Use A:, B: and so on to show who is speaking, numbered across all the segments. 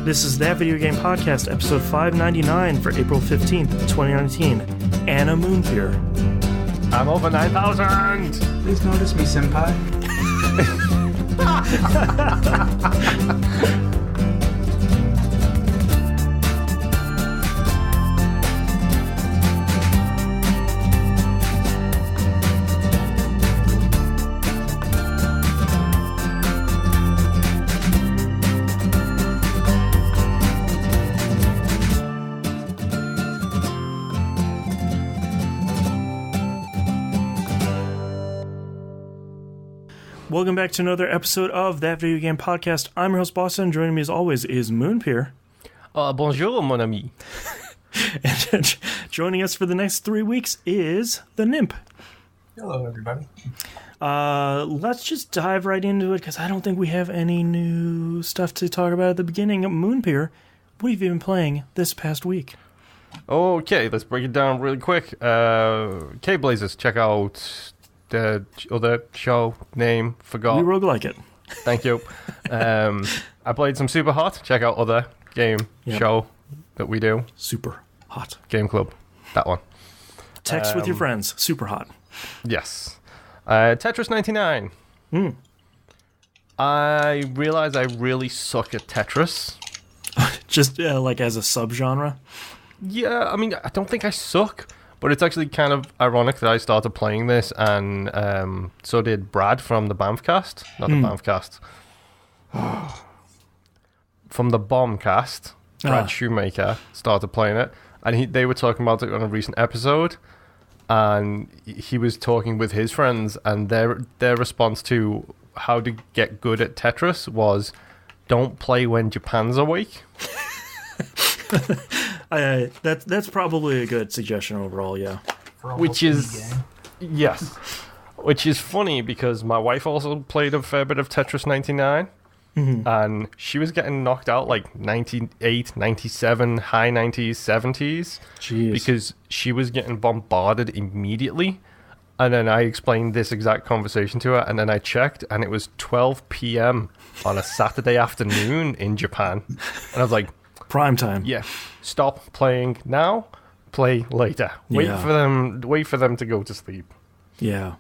A: This is That Video Game Podcast, episode 599 for April 15th, 2019. Animoopir.
B: I'm over 9,000!
C: Please notice me, senpai.
A: Welcome back to another episode of That Video Game Podcast. I'm your host, Boston. Joining me as always is Moonpier.
B: Bonjour, mon ami.
A: And joining us for the next 3 weeks is the Nymph.
C: Hello, everybody.
A: Let's just dive right into it because I don't think we have any new stuff to talk about at the beginning. Moonpier, what have you been playing this past week?
B: Okay, let's break it down really quick. K-Blazers, check out the other show name, forgot.
A: We roguelike it.
B: Thank you. I played some Super Hot. Check out other game show that we do.
A: Super Hot.
B: Game Club. That one.
A: Text with your friends. Super Hot.
B: Yes. Tetris 99. I realize I really suck at Tetris.
A: Just like as a subgenre?
B: Yeah, I mean, I don't think I suck. But it's actually kind of ironic that I started playing this, and so did Brad from the Bamfcast. Not the Bamfcast. From the Bombcast. Brad Shoemaker started playing it, and they were talking about it on a recent episode, and he was talking with his friends, and their response to how to get good at Tetris was, don't play when Japan's awake.
A: That's probably a good suggestion overall, yeah.
B: Which is funny because my wife also played a fair bit of Tetris 99, and she was getting knocked out like 98, 97, high 90s, 70s.
A: Jeez.
B: Because she was getting bombarded immediately. And then I explained this exact conversation to her, and then I checked, and it was 12 p.m. on a Saturday afternoon in Japan. And I was like,
A: prime time.
B: Yeah. Stop playing now. Play later. Wait for them to go to sleep.
A: Yeah.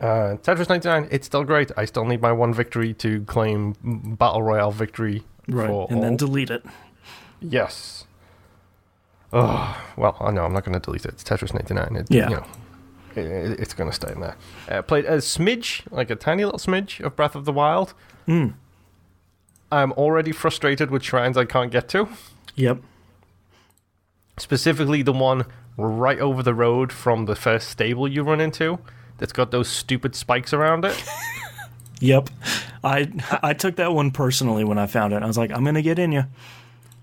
B: Tetris 99. It's still great. I still need my one victory to claim Battle Royale victory.
A: Right. And then delete it.
B: Yes. Oh well. No, I'm not going to delete it. It's Tetris 99. It's going to stay in there. Played a smidge, like a tiny little smidge of Breath of the Wild. I'm already frustrated with shrines I can't get to.
A: Yep.
B: Specifically the one right over the road from the first stable you run into that's got those stupid spikes around it.
A: Yep. I took that one personally when I found it. I was like, I'm going to get in you.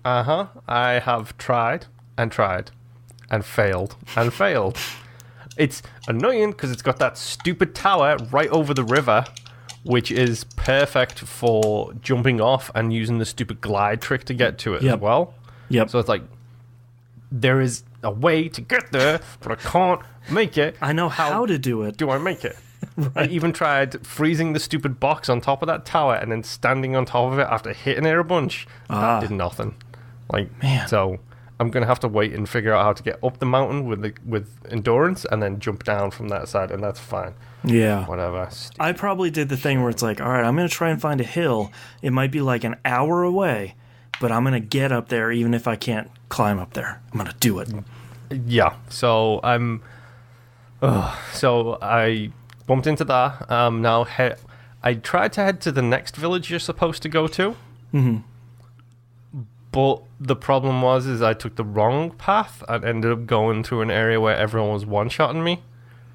B: Uh-huh. I have tried and failed and failed. It's annoying because it's got that stupid tower right over the river, which is perfect for jumping off and using the stupid glide trick to get to it as well.
A: Yep.
B: So it's like, there is a way to get there, but I can't make it.
A: I know how to do it.
B: Do I make it?
A: Right.
B: I even tried freezing the stupid box on top of that tower and then standing on top of it after hitting it a bunch. That did nothing. Like, man. So I'm going to have to wait and figure out how to get up the mountain with endurance and then jump down from that side, and that's fine.
A: Yeah.
B: Whatever.
A: I probably did the thing where it's like, all right, I'm going to try and find a hill. It might be like an hour away, but I'm going to get up there even if I can't climb up there. I'm going to do it.
B: Yeah. So so I bumped into that. Now I tried to head to the next village you're supposed to go to. But the problem is I took the wrong path and ended up going to an area where everyone was one-shotting me.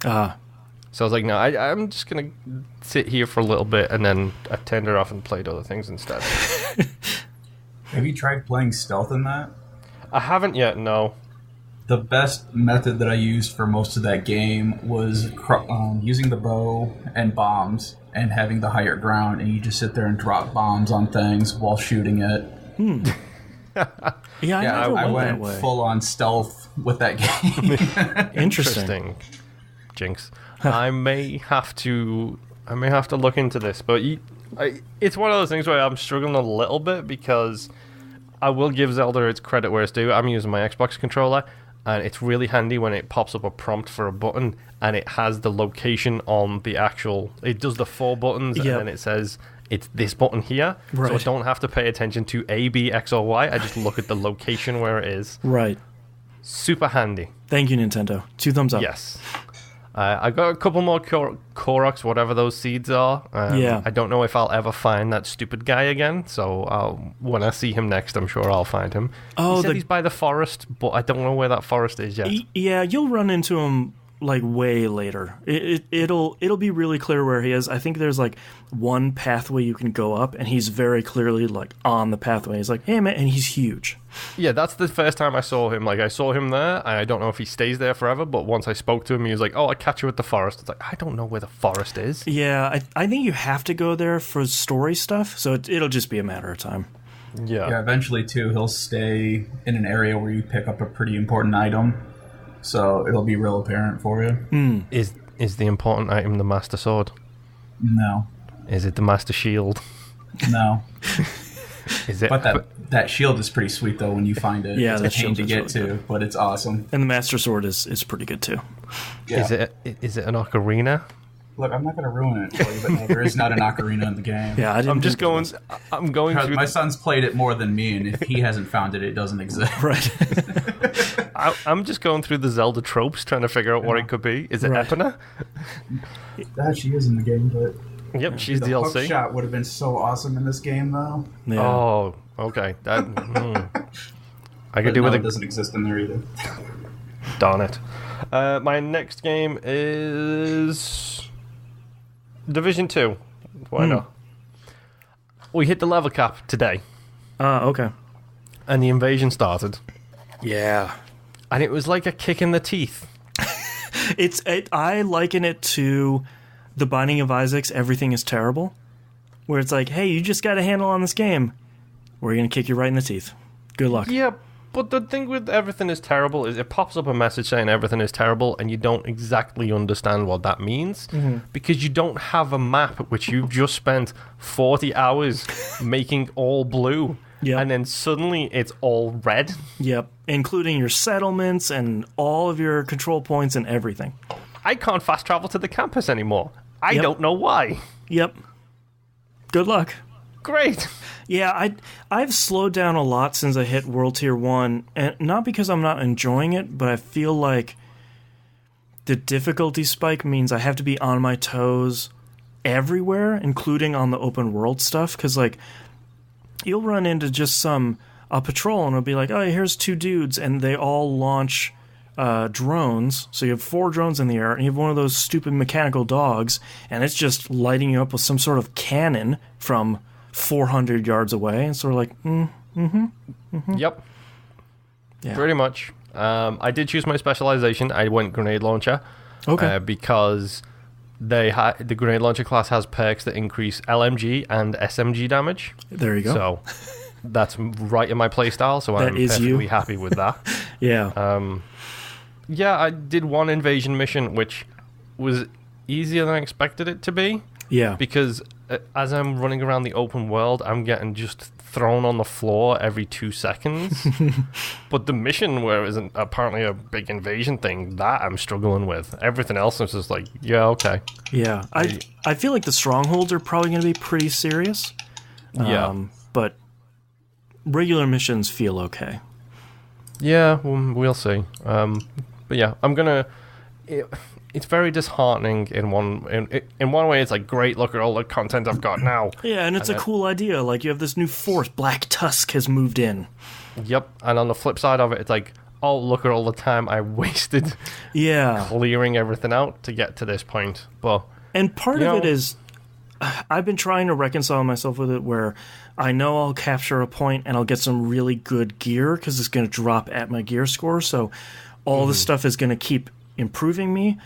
B: So I was like, no, I'm just going to sit here for a little bit, and then I turned it off and played other things instead.
C: Have you tried playing stealth in that?
B: I haven't yet, no.
C: The best method that I used for most of that game was using the bow and bombs and having the higher ground, and you just sit there and drop bombs on things while shooting it. I went full on stealth with that game.
A: Interesting.
B: Jinx. I may have to look into this, but it's one of those things where I'm struggling a little bit because I will give Zelda its credit where it's due. I'm using my Xbox controller, and it's really handy when it pops up a prompt for a button, and it has the location on the actual... It does the 4 buttons, and then it says... It's this button here, so I don't have to pay attention to A, B, X, or Y. I just look at the location where it is.
A: Right.
B: Super handy.
A: Thank you, Nintendo. 2 thumbs up.
B: Yes. I got a couple more Koroks, whatever those seeds are. I don't know if I'll ever find that stupid guy again, so when I see him next, I'm sure I'll find him. Oh, he said he's by the forest, but I don't know where that forest is yet.
A: Yeah, you'll run into him like way later. It'll be really clear where he is. I think there's like one pathway you can go up, and he's very clearly like on the pathway. He's like, hey man, and he's huge.
B: Yeah, that's the first time I saw him. Like, I saw him there, and I don't know if he stays there forever, but once I spoke to him, he was like, oh, I catch you at the forest. It's like, I don't know where the forest is.
A: Yeah, I think you have to go there for story stuff, so it'll just be a matter of time.
C: Yeah, eventually too, he'll stay in an area where you pick up a pretty important item. So it'll be real apparent for you.
B: Is the important item the Master Sword?
C: No.
B: Is it the Master Shield?
C: No.
B: Is it?
C: But that shield is pretty sweet though when you find it.
A: Yeah,
C: it's a pain to get to, good. But it's awesome.
A: And the Master Sword is pretty good too.
B: Yeah. Is it an ocarina?
C: Look, I'm not going to ruin it for you, but no, there is not an ocarina in the game.
A: Yeah, I'm going
C: through. My son's played it more than me, and if he hasn't found it, it doesn't exist.
A: Right.
B: I'm just going through the Zelda tropes, trying to figure out what it could be. Is it Epona?
C: She is in the game, but
B: yep, she's
C: the
B: DLC.
C: Hook shot would have been so awesome in this game, though.
B: Yeah. Oh, okay. That I could do with it.
C: It doesn't exist in there either.
B: Darn it. My next game is Division 2. Why not? We hit the level cap today.
A: Okay.
B: And the invasion started.
A: Yeah.
B: And it was like a kick in the teeth.
A: I liken it to The Binding of Isaac's Everything is Terrible, where it's like, hey, you just got a handle on this game. We're going to kick you right in the teeth. Good luck.
B: Yeah, but the thing with Everything is Terrible is it pops up a message saying everything is terrible, and you don't exactly understand what that means, because you don't have a map which you've just spent 40 hours making all blue.
A: Yep.
B: And then suddenly it's all red.
A: Yep, including your settlements and all of your control points and everything.
B: I can't fast travel to the campus anymore. I don't know why.
A: Yep. Good luck.
B: Great.
A: Yeah, I've slowed down a lot since I hit World Tier 1, and not because I'm not enjoying it, but I feel like the difficulty spike means I have to be on my toes everywhere, including on the open world stuff, because like you'll run into just a patrol and it'll be like, oh, here's 2 dudes, and they all launch drones. So you have 4 drones in the air, and you have one of those stupid mechanical dogs, and it's just lighting you up with some sort of cannon from 400 yards away, and sort of like,
B: Yep.
A: Yeah.
B: Pretty much. I did choose my specialization. I went grenade launcher.
A: Okay.
B: Because the grenade launcher class has perks that increase LMG and SMG damage.
A: There you go.
B: So that's right in my playstyle, so I'm perfectly happy with that.
A: Yeah.
B: Yeah, I did one invasion mission, which was easier than I expected it to be.
A: Yeah.
B: Because as I'm running around the open world, I'm getting just thrown on the floor every 2 seconds. But the mission, where it was apparently a big invasion thing, that I'm struggling with. Everything else is just like, yeah, okay.
A: Yeah. I feel like the strongholds are probably going to be pretty serious.
B: Yeah.
A: But regular missions feel okay.
B: Yeah, we'll see. But yeah, I'm gonna. It's very disheartening in one way. It's like, great, look at all the content I've got now.
A: Yeah, and it's a cool idea. Like, you have this new force. Black Tusk has moved in.
B: Yep, and on the flip side of it, it's like, oh, look at all the time I wasted.
A: Yeah,
B: clearing everything out to get to this point.
A: And part of it is, I've been trying to reconcile myself with it, where I know I'll capture a point and I'll get some really good gear because it's going to drop at my gear score. So all this stuff is going to keep improving me.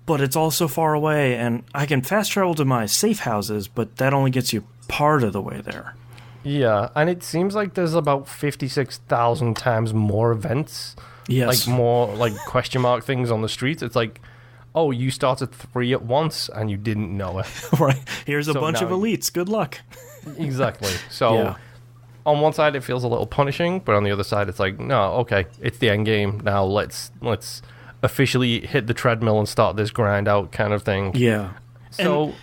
A: But it's all so far away, and I can fast travel to my safe houses, but that only gets you part of the way there.
B: Yeah, and it seems like there's about 56,000 times more events.
A: Yes.
B: Like, more, like, question mark things on the streets. It's like, oh, you started 3 at once, and you didn't know it.
A: Right. Here's a bunch of elites. Good luck.
B: Exactly. So, on one side it feels a little punishing, but on the other side it's like, no, okay, it's the end game now. Let's officially hit the treadmill and start this grind out kind of thing.
A: Yeah.
B: So,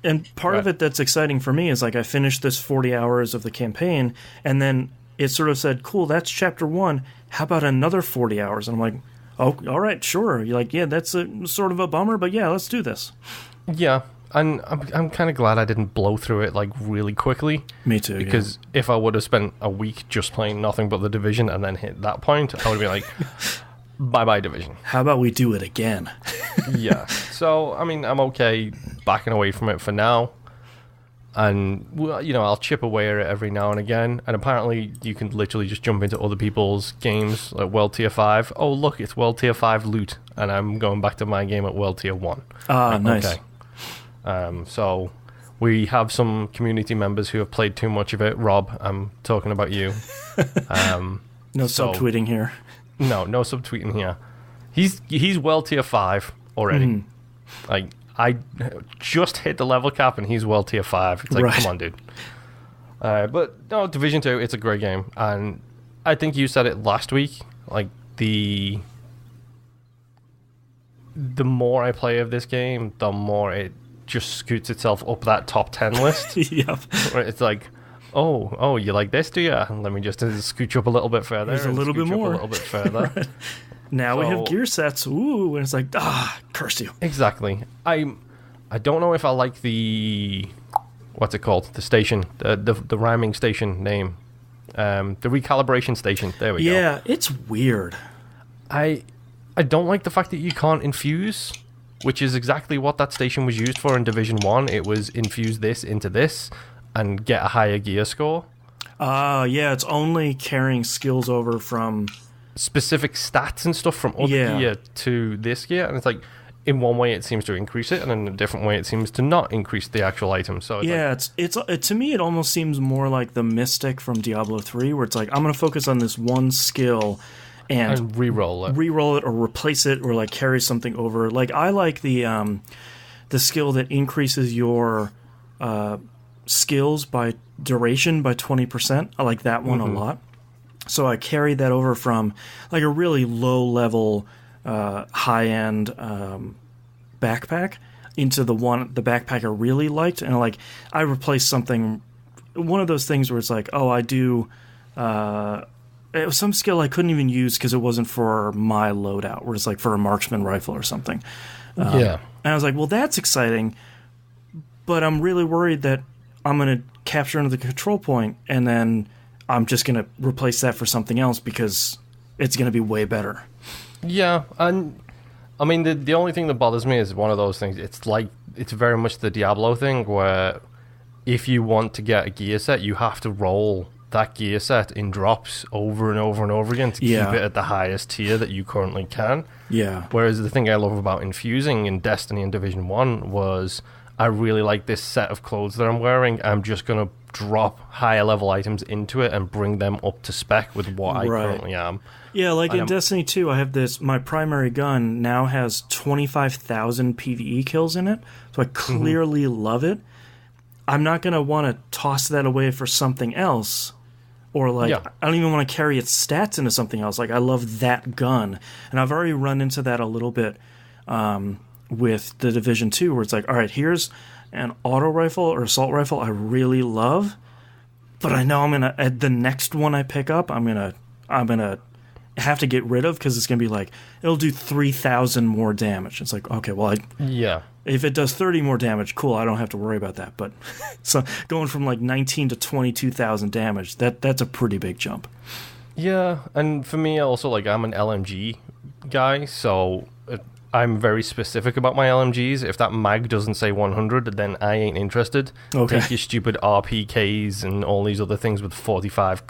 A: and part of it that's exciting for me is like I finished this 40 hours of the campaign, and then it sort of said, cool, that's chapter 1. How about another 40 hours? And I'm like, oh, all right, sure. You're like, yeah, that's a sort of a bummer, but yeah, let's do this.
B: Yeah, and I'm kind of glad I didn't blow through it like really quickly.
A: Me too.
B: Because if I would have spent a week just playing nothing but the Division and then hit that point, I would have been like, bye-bye Division.
A: How about we do it again?
B: Yeah. So, I mean, I'm okay backing away from it for now. And, you know, I'll chip away at it every now and again. And apparently you can literally just jump into other people's games, like World Tier 5. Oh, look, it's World Tier 5 loot. And I'm going back to my game at World Tier 1.
A: Ah, nice.
B: Okay. So we have some community members who have played too much of it. Rob, I'm talking about you.
A: No subtweeting here.
B: No subtweeting here. He's World Tier 5 already. Like, I just hit the level cap and he's World Tier 5. It's like, come on, dude. But no, Division 2, it's a great game. And I think you said it last week. Like, the more I play of this game, the more it just scoots itself up that top 10 list.
A: Yep.
B: Where it's like, oh, you like this, do you? Let me just scooch up a little bit further.
A: There's a little bit more.
B: A little bit further.
A: Right. Now we have gear sets. Ooh, and it's like, curse you.
B: Exactly. I don't know if I like the, what's it called? The station, the rhyming station name, the recalibration station. There we go.
A: Yeah, it's weird.
B: I don't like the fact that you can't infuse, which is exactly what that station was used for in Division 1. It was infuse this into this and get a higher gear score.
A: Yeah, it's only carrying skills over from
B: specific stats and stuff from other gear to this gear, and it's like, in one way it seems to increase it, and in a different way it seems to not increase the actual item. So
A: it's to me it almost seems more like the Mystic from Diablo 3, where it's like, I'm going to focus on this one skill and
B: re-roll
A: it or replace it or like carry something over. Like, I like the skill that increases your skills by duration by 20%. I like that one a lot. So I carried that over from like a really low level, high-end backpack into the backpack I really liked, and like I replaced something, one of those things where it's like, oh, I do. It was some skill I couldn't even use because it wasn't for my loadout, where it's like for a marksman rifle or something. And I was like, well, that's exciting, but I'm really worried that I'm going to capture another control point and then I'm just going to replace that for something else because it's going to be way better. Yeah,
B: and I mean, the only thing that bothers me is one of those things. It's like, it's very much the Diablo thing where if you want to get a gear set, you have to roll that gear set in drops over and over and over again to keep it at the highest tier that you currently can.
A: Yeah.
B: Whereas the thing I love about infusing in Destiny and Division 1 was I really like this set of clothes that I'm wearing. I'm just going to drop higher level items into it and bring them up to spec with what I currently am.
A: Yeah, like in Destiny 2, I have this, my primary gun now has 25,000 PvE kills in it, so I clearly love it. I'm not going to want to toss that away for something else, or like, I don't even want to carry its stats into something else. Like, I love that gun, and I've already run into that a little bit with the Division 2, where it's like, all right, here's an auto rifle or assault rifle I really love, but I know I'm gonna, at the next one I pick up, I'm gonna have to get rid of because it's gonna be like, it'll do 3,000 more damage. It's like, okay, well, if it does 30 more damage, cool, I don't have to worry about that. But so going from like 19 to 22,000 damage, that's a pretty big jump.
B: Yeah, and for me also, like, I'm an LMG guy, so I'm very specific about my LMGs. If that mag doesn't say 100, then I ain't interested. Okay. Take your stupid RPKs and all these other things with 45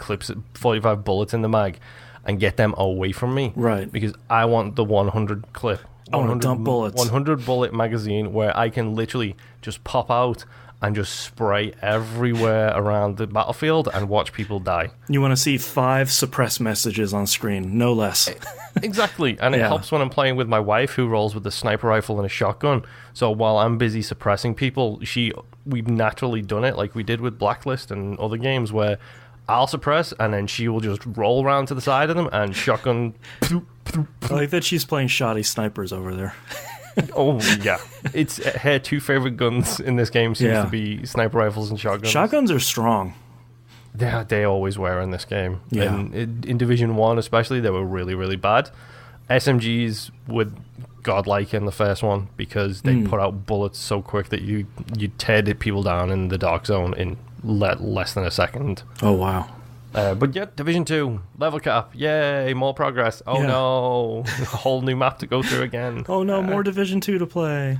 B: bullets in the mag and get them away from me.
A: Right.
B: Because I want the 100 clip.
A: I want to dump bullets.
B: 100 bullet magazine where I can literally just pop out and just spray everywhere around the battlefield and watch people die.
A: You want to see 5 suppressed messages on screen, no less.
B: Exactly, and it helps when I'm playing with my wife, who rolls with a sniper rifle and a shotgun. So while I'm busy suppressing people, we've naturally done it, like we did with Blacklist and other games, where I'll suppress, and then she will just roll around to the side of them and shotgun.
A: I like that she's playing shoddy snipers over there.
B: Oh, yeah. It's her two favorite guns in this game seems to be sniper rifles and shotguns.
A: Shotguns are strong.
B: Yeah, they always were in this game.
A: Yeah.
B: And in Division 1 especially, they were really, really bad. SMGs were godlike in the first one because they put out bullets so quick that you teared people down in the dark zone in less than a second.
A: Oh, wow.
B: But yeah, Division 2, level cap, yay, more progress. Oh no, a whole new map to go through again.
A: Oh no, more Division 2 to play.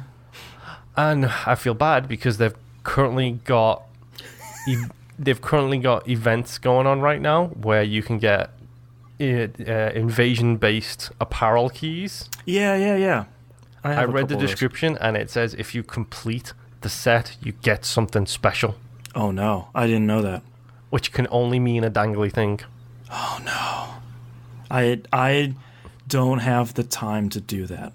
B: And I feel bad because they've currently got events going on right now where you can get invasion-based apparel keys.
A: Yeah.
B: I read the description and it says if you complete the set, you get something special.
A: Oh no, I didn't know that.
B: Which can only mean a dangly thing.
A: Oh no. I don't have the time to do that.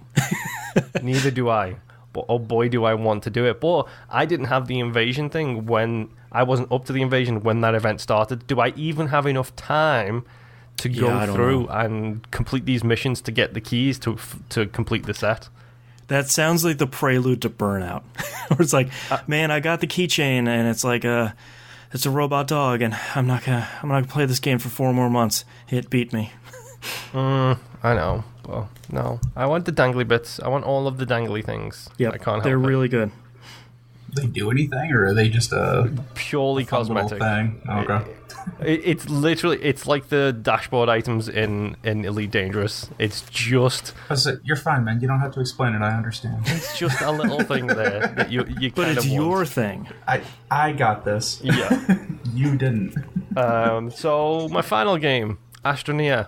B: Neither do I. But oh boy, do I want to do it. But I didn't have the invasion thing when I wasn't up to the invasion when that event started. Do I even have enough time to go through and complete these missions to get the keys to complete the set?
A: That sounds like the prelude to Burnout. Where it's like, man, I got the keychain and it's like it's a robot dog, and I'm not gonna play this game for 4 more months. It beat me.
B: I know. Well, no. I want the dangly bits. I want all of the dangly things.
A: Yeah,
B: I can't help
A: they're
B: it.
A: really good.
C: Do they do anything, or are they just
B: purely cosmetic
C: thing? Oh, okay.
B: It's literally, it's like the dashboard items in Elite Dangerous. It's just...
C: You're fine, man. You don't have to explain it. I understand.
B: It's just a little thing there that you
A: but
B: kind
A: it's
B: of
A: your
B: want.
A: Thing.
C: I got this.
B: Yeah.
C: You didn't.
B: So, my final game, Astroneer.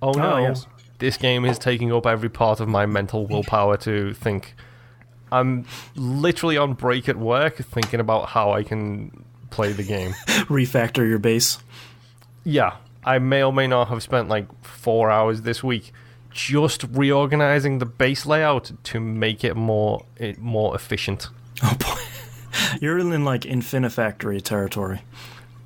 B: Oh no,
A: yes.
B: This game is taking up every part of my mental willpower to think. I'm literally on break at work thinking about how I can play the game.
A: Refactor your base.
B: Yeah, I may or may not have spent like 4 hours this week just reorganizing the base layout to make it more efficient.
A: Oh boy, you're in like Infinifactory territory.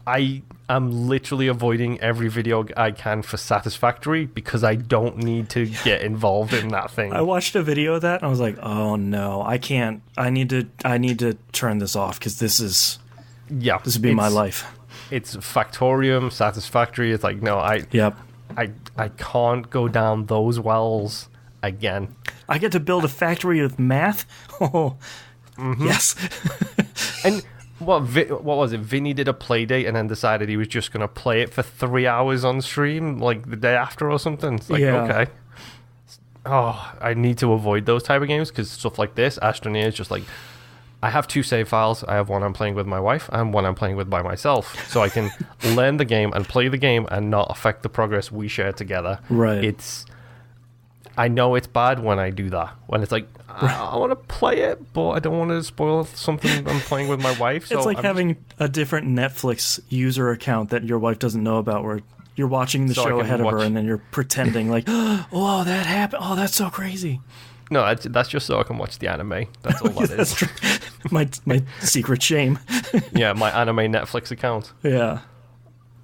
B: I am literally avoiding every video I can for Satisfactory because I don't need to get involved in that thing.
A: I watched a video of that and I was like, oh no, I can't. I need to turn this off because this would be my life. It's
B: Factorium, Satisfactory. It's like, no, I can't go down those wells again.
A: I get to build a factory with math? Oh, yes.
B: And what was it? Vinny did a play date and then decided he was just going to play it for 3 hours on stream, like the day after or something. It's like, okay. Oh, I need to avoid those type of games because stuff like this, Astroneer, is just like, I have 2 save files. I have one I'm playing with my wife and one I'm playing with by myself. So I can learn the game and play the game and not affect the progress we share together.
A: Right.
B: I know it's bad when I do that. When it's like, I want to play it, but I don't want to spoil something I'm playing with my wife. So
A: it's like having a different Netflix user account that your wife doesn't know about where you're watching the show ahead of her and then you're pretending like, oh, that happened. Oh, that's so crazy.
B: No, that's just so I can watch the anime. That's all that
A: That's
B: is.
A: true. My secret shame.
B: Yeah, my anime Netflix account.
A: Yeah.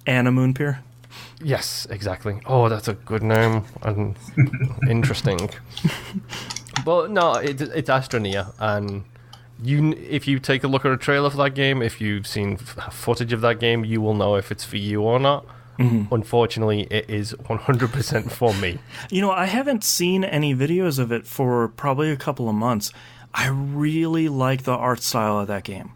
A: Animoopir.
B: Yes, exactly. Oh, that's a good name and interesting. But no, it's Astroneer, and if you take a look at a trailer for that game, if you've seen footage of that game, you will know if it's for you or not. Mm-hmm. Unfortunately, it is 100% for me.
A: You know, I haven't seen any videos of it for probably a couple of months. I really like the art style of that game.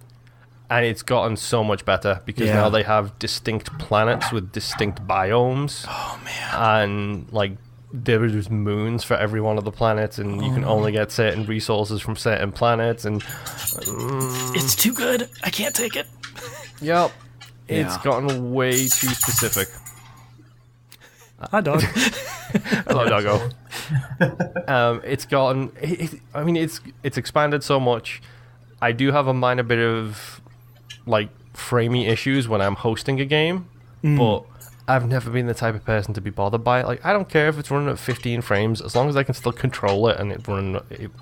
B: And it's gotten so much better because now they have distinct planets with distinct biomes.
A: Oh, man.
B: And, like, there's moons for every one of the planets, and you can only get certain resources from certain planets. And
A: it's too good. I can't take it.
B: Yep. It's gotten way too specific.
A: Hi, dog.
B: Hello, doggo. It's gotten... It's expanded so much. I do have a minor bit of, like, framey issues when I'm hosting a game, but I've never been the type of person to be bothered by it. Like, I don't care if it's running at 15 frames, as long as I can still control it and it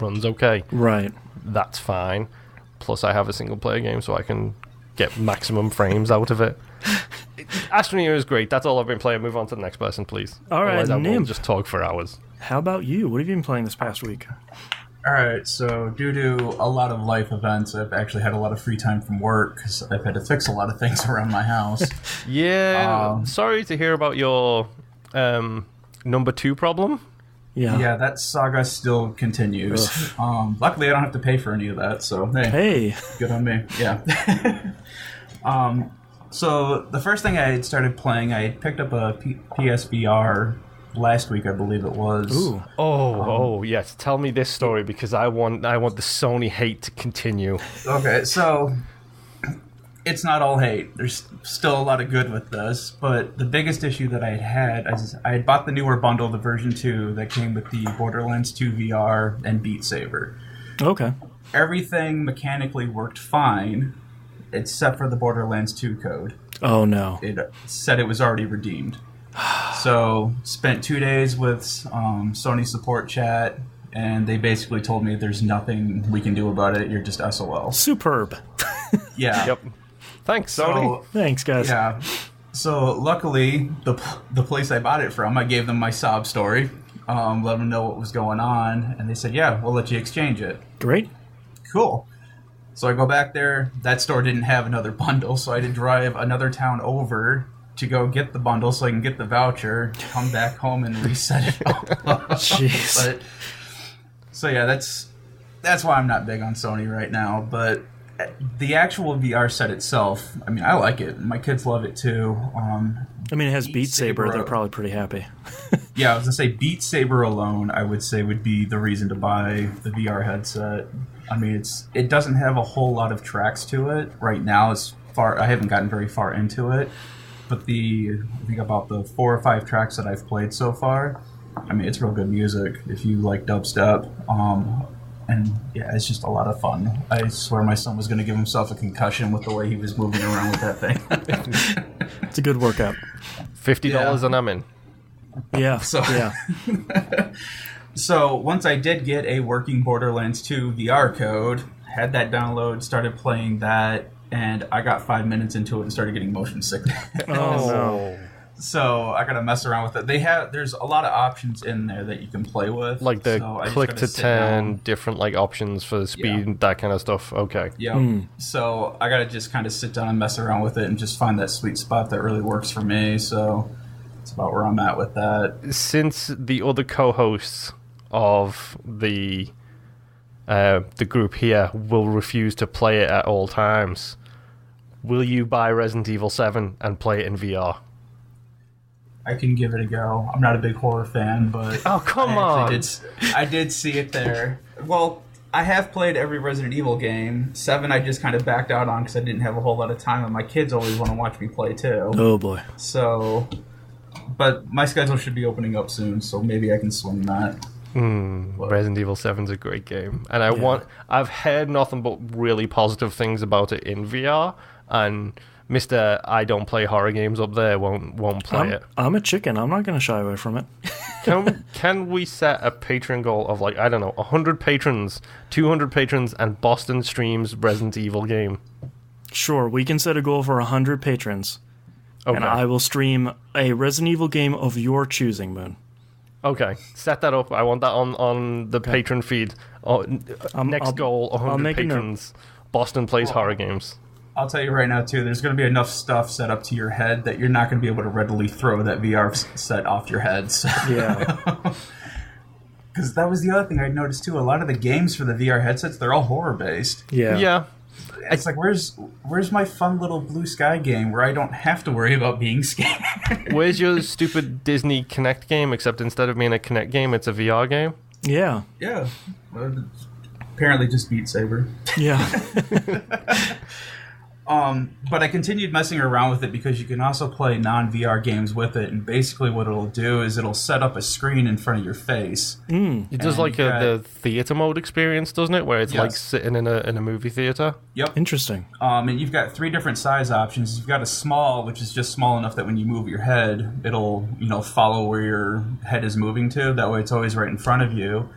B: runs okay.
A: Right.
B: That's fine. Plus, I have a single-player game, so I can get maximum frames out of it. Astroneer is great. That's all I've been playing. Move on to the next person, please.
A: All right,
B: Otherwise, I
A: Nim.
B: will just talk for hours.
A: How about you? What have you been playing this past week?
C: All right, so due to a lot of life events, I've actually had a lot of free time from work because I've had to fix a lot of things around my house.
B: Yeah, sorry to hear about your number 2 problem.
C: Yeah, that saga still continues. Luckily, I don't have to pay for any of that, so hey. Good on me. Yeah. So the first thing I had started playing, I had picked up a PSVR last week, I believe it was.
A: Ooh.
B: Oh, yes. Tell me this story because I want the Sony hate to continue.
C: Okay, so it's not all hate. There's still a lot of good with this, but the biggest issue that I had I had bought the newer bundle, the version 2, that came with the Borderlands 2 VR and Beat Saber.
A: Okay.
C: Everything mechanically worked fine, except for the Borderlands 2 code.
A: Oh, no.
C: It said it was already redeemed. So, spent 2 days with Sony support chat, and they basically told me there's nothing we can do about it. You're just SOL.
A: Superb.
C: Yeah.
B: Yep. Thanks, Sony.
A: Thanks, guys.
C: Yeah. So, luckily, the place I bought it from, I gave them my sob story, let them know what was going on, and they said, yeah, we'll let you exchange it.
A: Great.
C: Cool. So I go back there. That store didn't have another bundle, so I had to drive another town over to go get the bundle so I can get the voucher, come back home and reset it all.
A: Jeez.
C: So yeah, that's why I'm not big on Sony right now. But the actual VR set itself, I mean, I like it. My kids love it too.
A: I mean, it has Beat Saber. They're probably pretty happy.
C: Yeah, I was going to say Beat Saber alone, I would say, would be the reason to buy the VR headset. I mean, it doesn't have a whole lot of tracks to it right now. I haven't gotten very far into it, but I think about the 4 or 5 tracks that I've played so far, I mean, it's real good music if you like dubstep. And yeah, it's just a lot of fun. I swear my son was going to give himself a concussion with the way he was moving around with that thing.
A: It's a good workout.
B: $50 and I'm in.
A: Yeah.
C: So once I did get a working Borderlands 2 VR code, had that download, started playing that, and I got 5 minutes into it and started getting motion sickness.
A: Oh, no.
C: So I gotta mess around with it. There's a lot of options in there that you can play with.
B: Like the click to turn, different like options for the speed, that kind of stuff. Okay.
C: Yeah. So I gotta just kind of sit down and mess around with it and just find that sweet spot that really works for me. So that's about where I'm at with that.
B: Since the other co-hosts of the group here will refuse to play it at all times, will you buy Resident Evil 7 and play it in VR?
C: I can give it a go. I'm not a big horror fan, but
B: oh, come on.
C: I did see it there. Well, I have played every Resident Evil game. 7 I just kind of backed out on because I didn't have a whole lot of time, and my kids always want to watch me play too.
A: Oh boy.
C: So, but my schedule should be opening up soon, so maybe I can swing that.
B: Resident Evil 7's a great game, and I've heard nothing but really positive things about it in VR, and Mr. I don't play horror games up there won't play it.
A: I'm a chicken. I'm not going to shy away from it.
B: Can we set a Patreon goal of 100 patrons, 200 patrons, and Boston streams Resident Evil game?
A: Sure, we can set a goal for 100 patrons.
B: Okay.
A: And I will stream a Resident Evil game of your choosing, Moon.
B: Okay, set that up. I want that on the Patreon feed. Next goal, 100 patrons. Boston plays horror games.
C: I'll tell you right now, too, there's going to be enough stuff set up to your head that you're not going to be able to readily throw that VR set off your head. So.
A: Yeah.
C: Because that was the other thing I noticed, too. A lot of the games for the VR headsets, they're all horror-based.
A: Yeah.
C: It's like, where's my fun little Blue Sky game where I don't have to worry about being scared?
B: Where's your stupid Disney Connect game, except instead of being a Connect game, it's a VR game?
A: Yeah.
C: Yeah. Well, apparently just Beat Saber.
A: Yeah.
C: But I continued messing around with it because you can also play non-VR games with it, and basically what it'll do is it'll set up a screen in front of your face.
B: It does the theater mode experience, doesn't it? Where it's like sitting in a movie theater.
C: Yep.
A: Interesting.
C: And you've got 3 different size options. You've got a small, which is just small enough that when you move your head, it'll follow where your head is moving to. That way it's always right in front of you.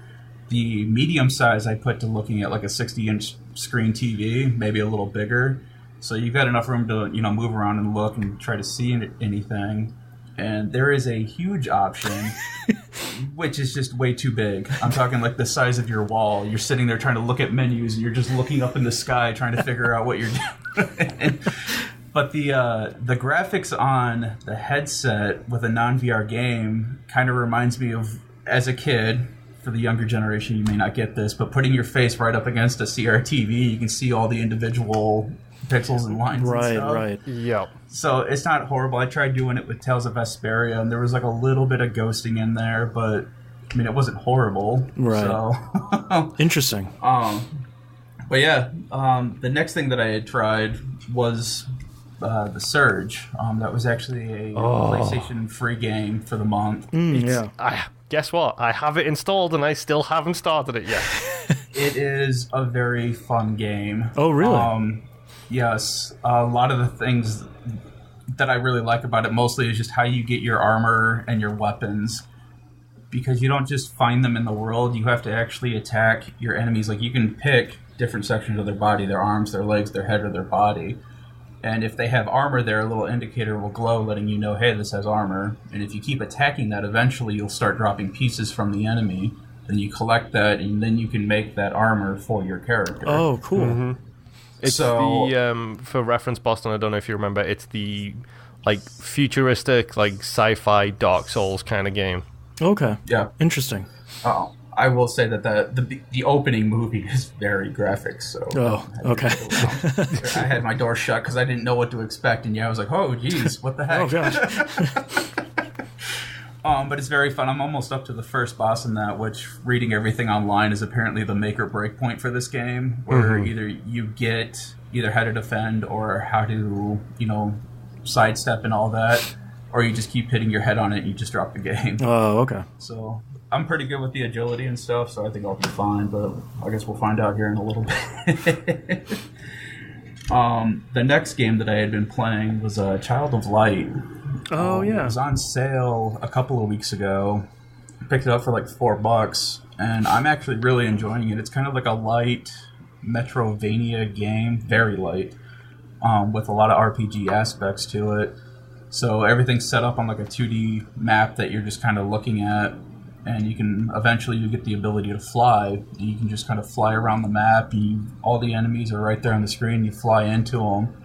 C: The medium size I put to looking at like a 60-inch screen TV, maybe a little bigger. So you've got enough room to, move around and look and try to see anything. And there is a huge option, which is just way too big. I'm talking like the size of your wall. You're sitting there trying to look at menus, and you're just looking up in the sky trying to figure out what you're doing. But the graphics on the headset with a non-VR game kind of reminds me of, as a kid, for the younger generation, you may not get this, but putting your face right up against a CRTV, you can see all the individual pixels and lines and stuff.
A: Right.
B: Yep.
C: So it's not horrible. I tried doing it with Tales of Vesperia, and there was like a little bit of ghosting in there, but I mean, it wasn't horrible.
A: Right.
C: So
A: Interesting.
C: But yeah, the next thing that I had tried was the Surge. That was actually a PlayStation free game for the month.
B: Guess what? I have it installed and I still haven't started it yet.
C: It is a very fun game.
A: Oh, really?
C: Yes. A lot of the things that I really like about it mostly is just how you get your armor and your weapons. Because you don't just find them in the world, you have to actually attack your enemies. Like, you can pick different sections of their body, their arms, their legs, their head, or their body. And if they have armor there, a little indicator will glow letting you know, hey, this has armor. And if you keep attacking that, eventually you'll start dropping pieces from the enemy. And you collect that, and then you can make that armor for your character.
A: Oh, cool.
B: Mm-hmm. It's for reference, Boston, I don't know if you remember, it's the futuristic, sci-fi Dark Souls kind of game.
A: Okay.
C: Yeah.
A: Interesting.
C: I will say that the opening movie is very graphic. So.
A: Oh, okay.
C: I had my door shut because I didn't know what to expect, and I was like, oh, geez, what the heck?
A: Oh, gosh.
C: But it's very fun. I'm almost up to the first boss in that, which, reading everything online, is apparently the make or break point for this game, where either you get how to defend or how to, sidestep and all that, or you just keep hitting your head on it and you just drop the game.
A: Oh, okay.
C: So I'm pretty good with the agility and stuff, so I think I'll be fine, but I guess we'll find out here in a little bit. The next game that I had been playing was Child of Light.
A: Oh, yeah.
C: It was on sale a couple of weeks ago. I picked it up for $4, and I'm actually really enjoying it. It's kind of like a light Metrovania game, very light, with a lot of RPG aspects to it. So everything's set up on a 2D map that you're just kind of looking at, and you can eventually get the ability to fly. You can just kind of fly around the map. All the enemies are right there on the screen. You fly into them.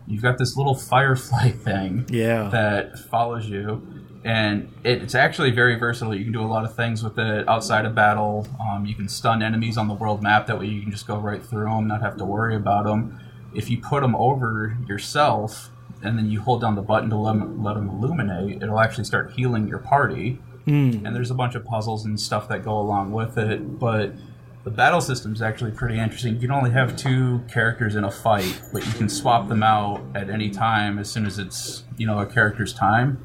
C: You've got this little firefly thing that follows you, and it's actually very versatile. You can do a lot of things with it outside of battle. You can stun enemies on the world map. That way you can just go right through them, not have to worry about them. If you put them over yourself, and then you hold down the button to let them illuminate, it'll actually start healing your party. And there's a bunch of puzzles and stuff that go along with it, but the battle system is actually pretty interesting. You can only have 2 characters in a fight, but you can swap them out at any time as soon as it's, a character's time.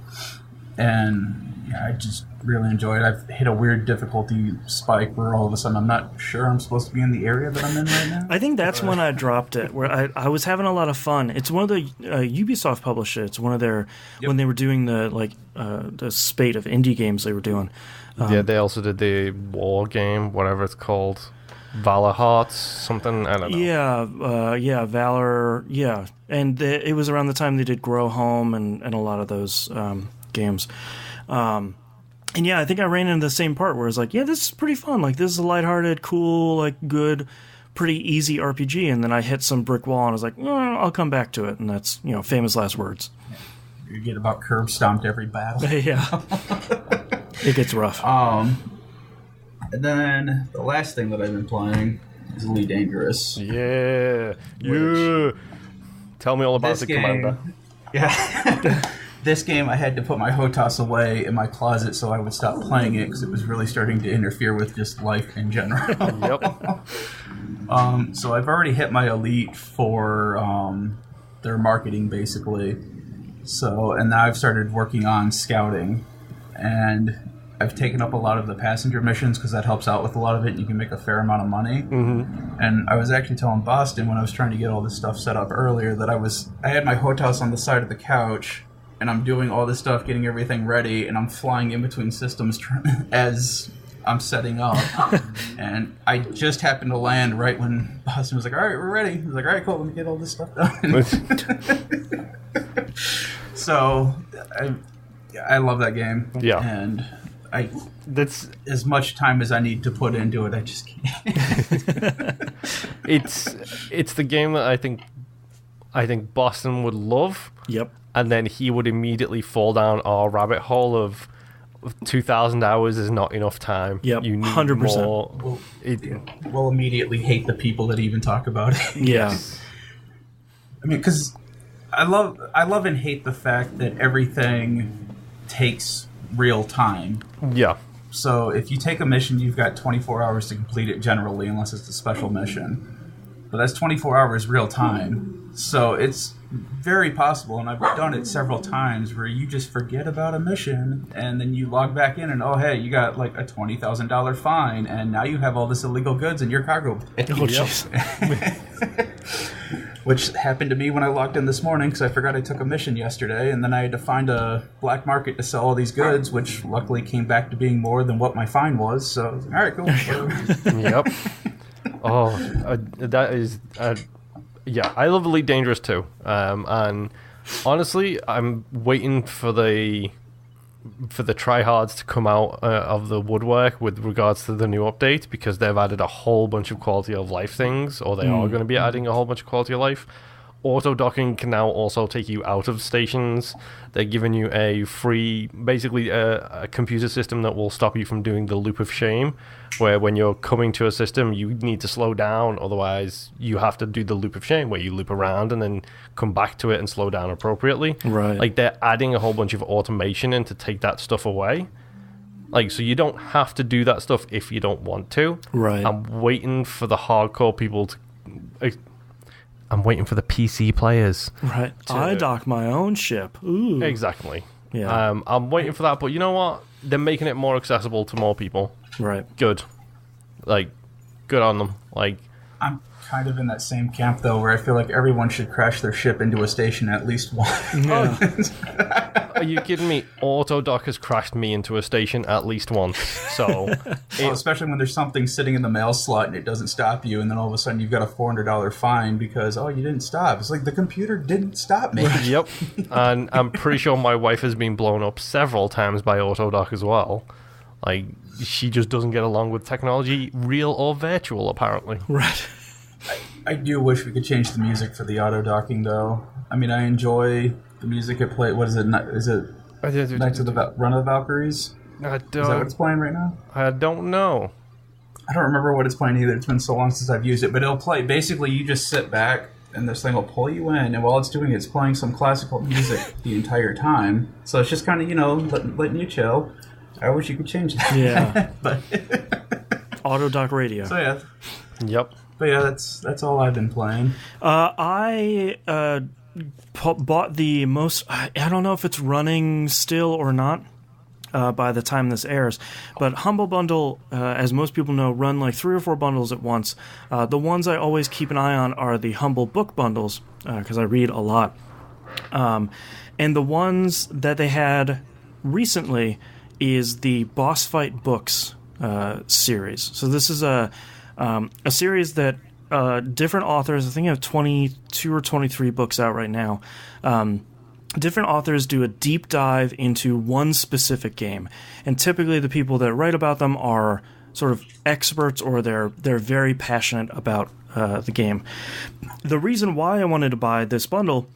C: And I just really enjoy it. I've hit a weird difficulty spike where all of a sudden I'm not sure I'm supposed to be in the area that I'm in right now.
A: I think that's when I dropped it, where I was having a lot of fun. It's one of the Ubisoft published it. It's one of their when they were doing the spate of indie games they were doing.
B: They also did the war game, whatever it's called, Valor Hearts, something, I don't know.
A: Valor, and it was around the time they did Grow Home and a lot of those games. And I think I ran into the same part where it's this is pretty fun. This is a lighthearted, cool, good, pretty easy RPG. And then I hit some brick wall and I was like, I'll come back to it. And that's, famous last words.
C: You get about curb stomped every battle.
A: Yeah. It gets rough.
C: And then the last thing that I've been playing is Elite Dangerous.
B: Yeah. Tell me all about it, Commander.
C: Yeah. This game, I had to put my HOTAS away in my closet so I would stop playing it because it was really starting to interfere with just life in general.
B: Yep.
C: So I've already hit my Elite for their marketing, basically. And now I've started working on scouting. And I've taken up a lot of the passenger missions because that helps out with a lot of it, and you can make a fair amount of money. Mm-hmm. And I was actually telling Boston when I was trying to get all this stuff set up earlier that I had my HOTAS on the side of the couch, and I'm doing all this stuff, getting everything ready, and I'm flying in between systems as I'm setting up, and I just happened to land right when Boston was like, "All right, we're ready." He was like, "All right, cool, let me get all this stuff done." So, I love that game.
B: Yeah,
C: and
B: that's
C: as much time as I need to put into it. I just can't.
B: It's the game that I think Boston would love.
A: Yep.
B: And then he would immediately fall down our rabbit hole of 2,000 hours is not enough time.
A: Yep,
B: you need
A: 100%.
B: more.
C: We'll immediately hate the people that even talk about it.
A: Yeah.
C: I mean, because I love and hate the fact that everything takes real time.
B: Yeah.
C: So if you take a mission, you've got 24 hours to complete it generally, unless it's a special mission. But that's 24 hours real time. So it's very possible, and I've done it several times, where you just forget about a mission, and then you log back in, and oh, hey, you got like a $20,000 fine, and now you have all this illegal goods in your cargo bay.
A: Oh, jeez.
C: Which happened to me when I logged in this morning, because I forgot I took a mission yesterday, and then I had to find a black market to sell all these goods, which luckily came back to being more than what my fine was. So I was like, all right, cool.
B: Yep. Oh, that is... yeah, I love Elite Dangerous too. And honestly, I'm waiting for the tryhards to come out of the woodwork with regards to the new update, because they've added a whole bunch of quality of life things, or they are going to be adding a whole bunch of quality of life. Auto docking can now also take you out of stations. They're giving you a free, basically a computer system that will stop you from doing the loop of shame, where when you're coming to a system, you need to slow down, otherwise you have to do the loop of shame, where you loop around and then come back to it and slow down appropriately.
A: Right.
B: Like, they're adding a whole bunch of automation in to take that stuff away. Like, so you don't have to do that stuff if you don't want to.
A: Right.
B: I'm waiting for the hardcore people to... I'm waiting for the PC players.
A: Right. I dock my own ship. Ooh.
B: Exactly.
A: Yeah.
B: I'm waiting for that, but you know what? They're making it more accessible to more people.
A: Right.
B: Good. Like, good on them. Like,
C: I'm kind of in that same camp, though, where I feel like everyone should crash their ship into a station at least once.
A: Yeah.
B: are you kidding me? Autodoc has crashed me into a station at least once. So,
C: especially when there's something sitting in the mail slot and it doesn't stop you, and then all of a sudden you've got a $400 fine because, oh, you didn't stop. It's like, the computer didn't stop me.
B: Yep. And I'm pretty sure my wife has been blown up several times by Autodoc as well. Like, she just doesn't get along with technology, real or virtual, apparently.
A: Right.
C: I do wish we could change the music for the auto docking, though. I mean, I enjoy the music it plays. What is it? Is it Knights of the Run of the Valkyries? Is that what it's playing right now?
B: I don't know.
C: I don't remember what it's playing either. It's been so long since I've used it. But it'll play. Basically, you just sit back, and this thing will pull you in. And while it's doing it, it's playing some classical music the entire time. So it's just kind of, letting you chill. I wish you could change that.
A: Yeah.
C: But
A: Autodoc radio.
C: So, yeah.
B: Yep.
C: But yeah, that's all I've been playing.
A: I bought the most... I don't know if it's running still or not by the time this airs, but Humble Bundle, as most people know, run like 3 or 4 bundles at once. The ones I always keep an eye on are the Humble Book bundles, because I read a lot. And the ones that they had recently is the Boss Fight Books series. So this is a series that different authors, I think I have 22 or 23 books out right now, different authors do a deep dive into one specific game. And typically the people that write about them are sort of experts, or they're very passionate about the game. The reason why I wanted to buy this bundle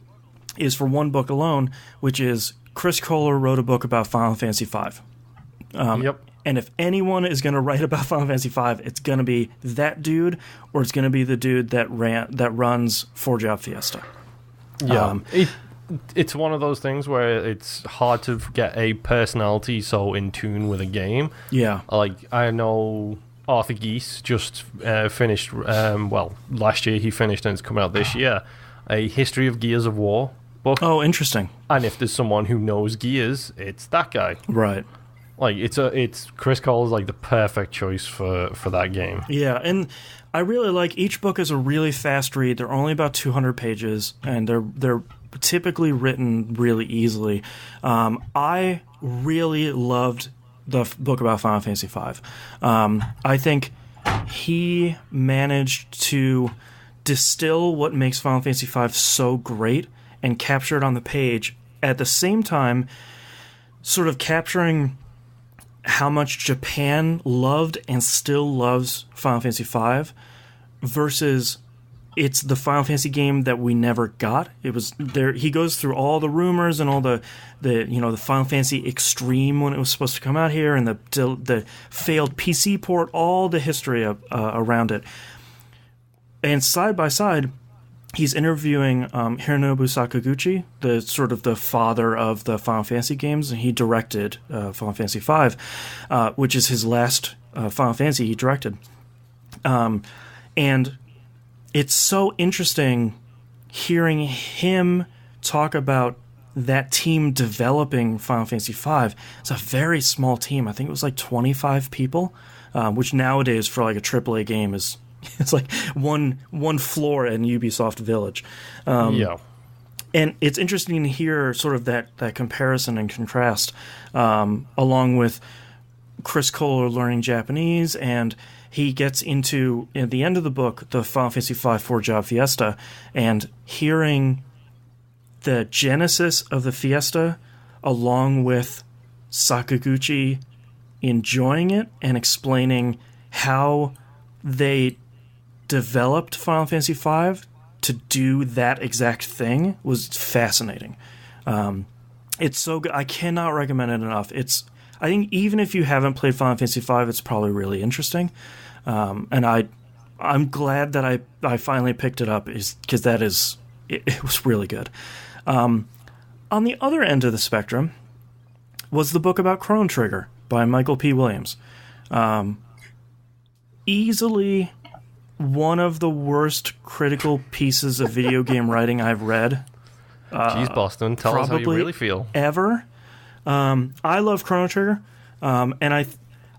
A: is for one book alone, which is Chris Kohler wrote a book about Final Fantasy V.
B: Yep.
A: And if anyone is going to write about Final Fantasy V, it's going to be that dude, or it's going to be the dude that runs 4-Job Fiesta.
B: Yeah. It's one of those things where it's hard to get a personality so in tune with a game.
A: Yeah.
B: Like, I know Arthur Geese just finished, last year he finished, and it's coming out this year, a History of Gears of War book.
A: Oh, interesting.
B: And if there's someone who knows Gears, it's that guy.
A: Right.
B: Like, it's Chris Cole is like the perfect choice for that game.
A: Yeah, and I really like each book is a really fast read. They're only about 200 pages, and they're typically written really easily. I really loved book about Final Fantasy V. I think he managed to distill what makes Final Fantasy V so great and capture it on the page, at the same time sort of capturing how much Japan loved and still loves Final Fantasy V versus it's the Final Fantasy game that we never got. It was there. He goes through all the rumors and all the Final Fantasy Extreme when it was supposed to come out here, and the failed PC port, all the history around it. And side by side, he's interviewing Hironobu Sakaguchi, the sort of the father of the Final Fantasy games, and he directed Final Fantasy V, which is his last Final Fantasy he directed. And it's so interesting hearing him talk about that team developing Final Fantasy V. It's a very small team. I think it was like 25 people, which nowadays for like a AAA game is it's like one floor in Ubisoft Village.
B: Yeah.
A: And it's interesting to hear sort of that comparison and contrast, along with Chris Kohler learning Japanese, and he gets into, at the end of the book, the Final Fantasy V 4-job Fiesta, and hearing the genesis of the Fiesta along with Sakaguchi enjoying it and explaining how they developed Final Fantasy V to do that exact thing was fascinating. It's so good. I cannot recommend it enough. I think even if you haven't played Final Fantasy V, it's probably really interesting. And I'm glad that I finally picked it up, because it was really good. On the other end of the spectrum was the book about Chrono Trigger by Michael P. Williams. Easily one of the worst critical pieces of video game writing I've read.
B: Jeez, Boston, tell us how you really feel.
A: Ever. I love Chrono Trigger, and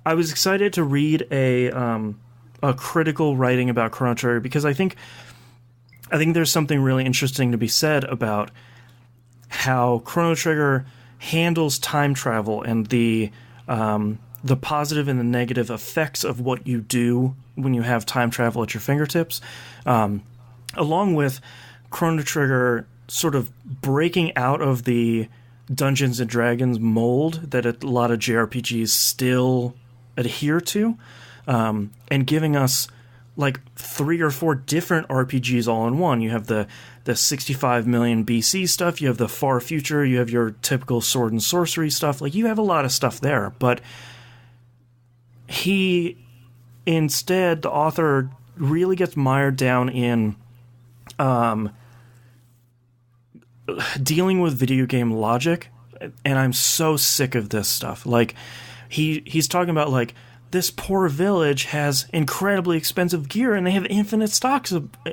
A: I was excited to read a critical writing about Chrono Trigger, because I think there's something really interesting to be said about how Chrono Trigger handles time travel and the positive and the negative effects of what you do when you have time travel at your fingertips, along with Chrono Trigger sort of breaking out of the Dungeons and Dragons mold that a lot of JRPGs still adhere to, and giving us like 3 or 4 different RPGs all in one. You have the 65 million BC stuff, you have the far future, you have your typical sword and sorcery stuff. Like, you have a lot of stuff there, but instead, the author really gets mired down in dealing with video game logic, and I'm so sick of this stuff. Like, he's talking about, like, this poor village has incredibly expensive gear, and they have infinite stocks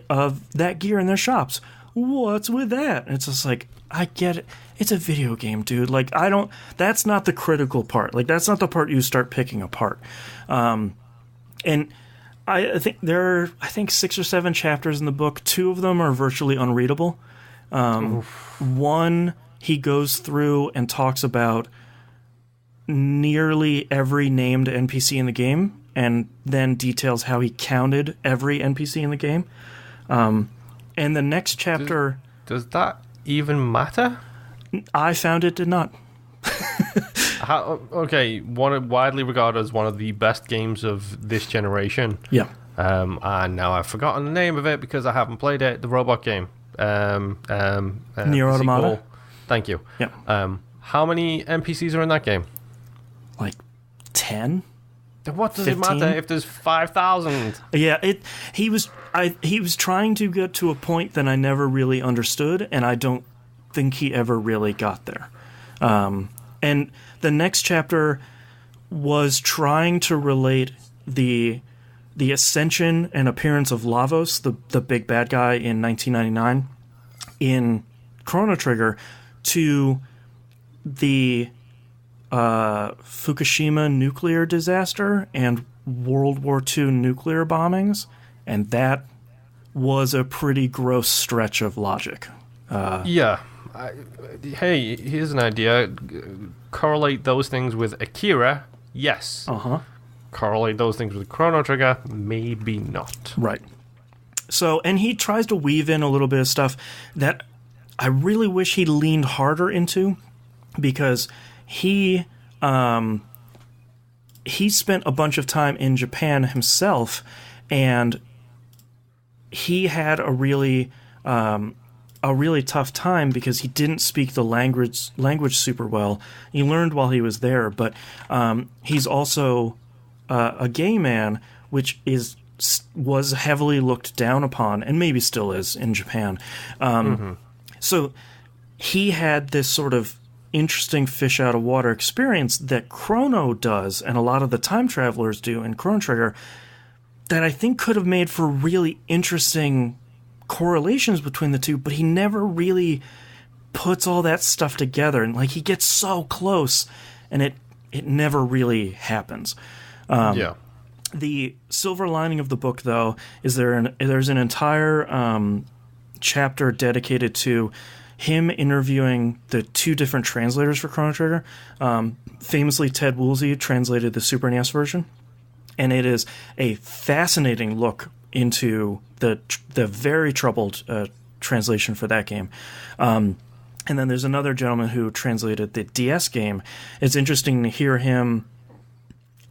A: of that gear in their shops. What's with that? And it's just like, I get it. It's a video game, dude. Like, that's not the critical part. Like, that's not the part you start picking apart. And I think there are, 6 or 7 chapters in the book. 2 of them are virtually unreadable. One, he goes through and talks about nearly every named NPC in the game, and then details how he counted every NPC in the game. And the next chapter...
B: Does that even matter?
A: I found it did not.
B: Widely regarded as one of the best games of this generation.
A: Yeah.
B: And now I've forgotten the name of it because I haven't played it. The robot game.
A: Nier Automata.
B: Sequel. Thank you.
A: Yeah.
B: How many NPCs are in that game?
A: Like 10.
B: What does
A: 15?
B: it matter if there's 5,000?
A: Yeah, he was trying to get to a point that I never really understood, and I don't think he ever really got there. And the next chapter was trying to relate the ascension and appearance of Lavos, the big bad guy in 1999 in Chrono Trigger, to the Fukushima nuclear disaster and World War II nuclear bombings, and that was a pretty gross stretch of logic.
B: Yeah. Hey, here's an idea. Correlate those things with Akira Yes.
A: Uh-huh.
B: Correlate those things with Chrono Trigger? Maybe not.
A: Right. So, and he tries to weave in a little bit of stuff that I really wish he leaned harder into, because he spent a bunch of time in Japan himself, and he had a really tough time because he didn't speak the language super well. He learned while he was there, but he's also a gay man, which was heavily looked down upon, and maybe still is in Japan. So he had this sort of interesting fish out of water experience that Chrono does, and a lot of the time travelers do in Chrono Trigger, that I think could have made for really interesting correlations between the two, but he never really puts all that stuff together, and like he gets so close, and it never really happens. The silver lining of the book, though, is there's an entire chapter dedicated to him interviewing the two different translators for Chrono Trigger. Famously, Ted Woolsey translated the Super NES version, and it is a fascinating look into the very troubled translation for that game. And then there's another gentleman who translated the DS game. It's interesting to hear him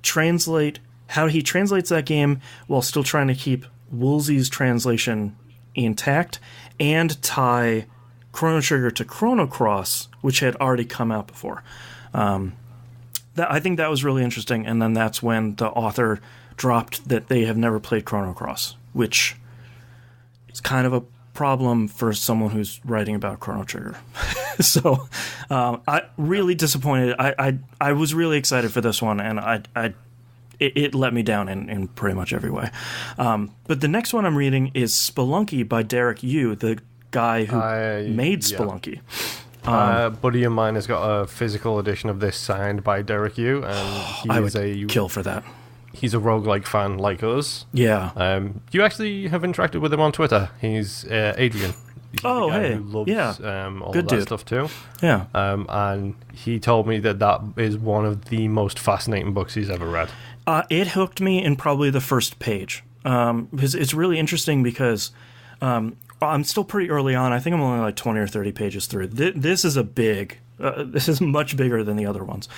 A: translate how he translates that game while still trying to keep Woolsey's translation intact and tie Chrono Trigger to Chrono Cross, which had already come out before. I think that was really interesting, and then that's when the author dropped that they have never played Chrono Cross, which is kind of a problem for someone who's writing about Chrono Trigger. So I really disappointed. I was really excited for this one, and it let me down in pretty much every way. But the next one I'm reading is Spelunky by Derek Yu, the guy who made Spelunky.
B: A buddy of mine has got a physical edition of this signed by Derek Yu, and
A: I would kill for that.
B: He's a roguelike fan like us.
A: Yeah.
B: You actually have interacted with him on Twitter. He's Adrian. He's the guy
A: hey.
B: who loves all
A: Good
B: of that
A: dude.
B: stuff too.
A: Yeah.
B: And he told me that is one of the most fascinating books he's ever read.
A: It hooked me in probably the first page. Because it's really interesting because I'm still pretty early on. I think I'm only like 20 or 30 pages through. This is this is much bigger than the other ones.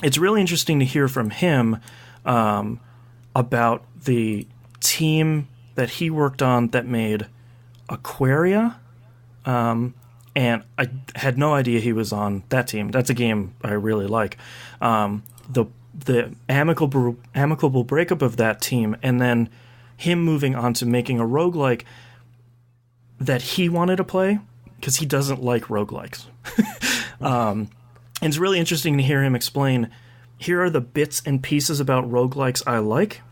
A: It's really interesting to hear from him about the team that he worked on that made Aquaria. And I had no idea he was on that team. That's a game I really like. The amicable breakup of that team, and then him moving on to making a roguelike that he wanted to play because he doesn't like roguelikes. And it's really interesting to hear him explain, here are the bits and pieces about roguelikes I like,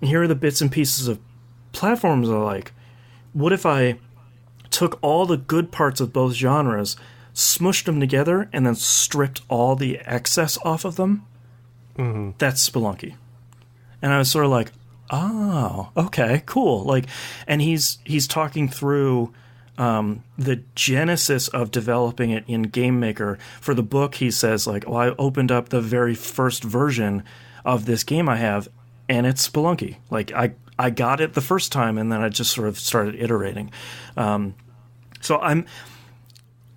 A: and here are the bits and pieces of platforms I like. What if I took all the good parts of both genres, smushed them together, and then stripped all the excess off of them? Mm-hmm. That's Spelunky. And I was sort of like, oh, okay, cool. Like, and he's talking through the genesis of developing it in Game Maker. For the book, he says, like, well, I opened up the very first version of this game I have, and it's Spelunky. Like, I got it the first time, and then I just sort of started iterating.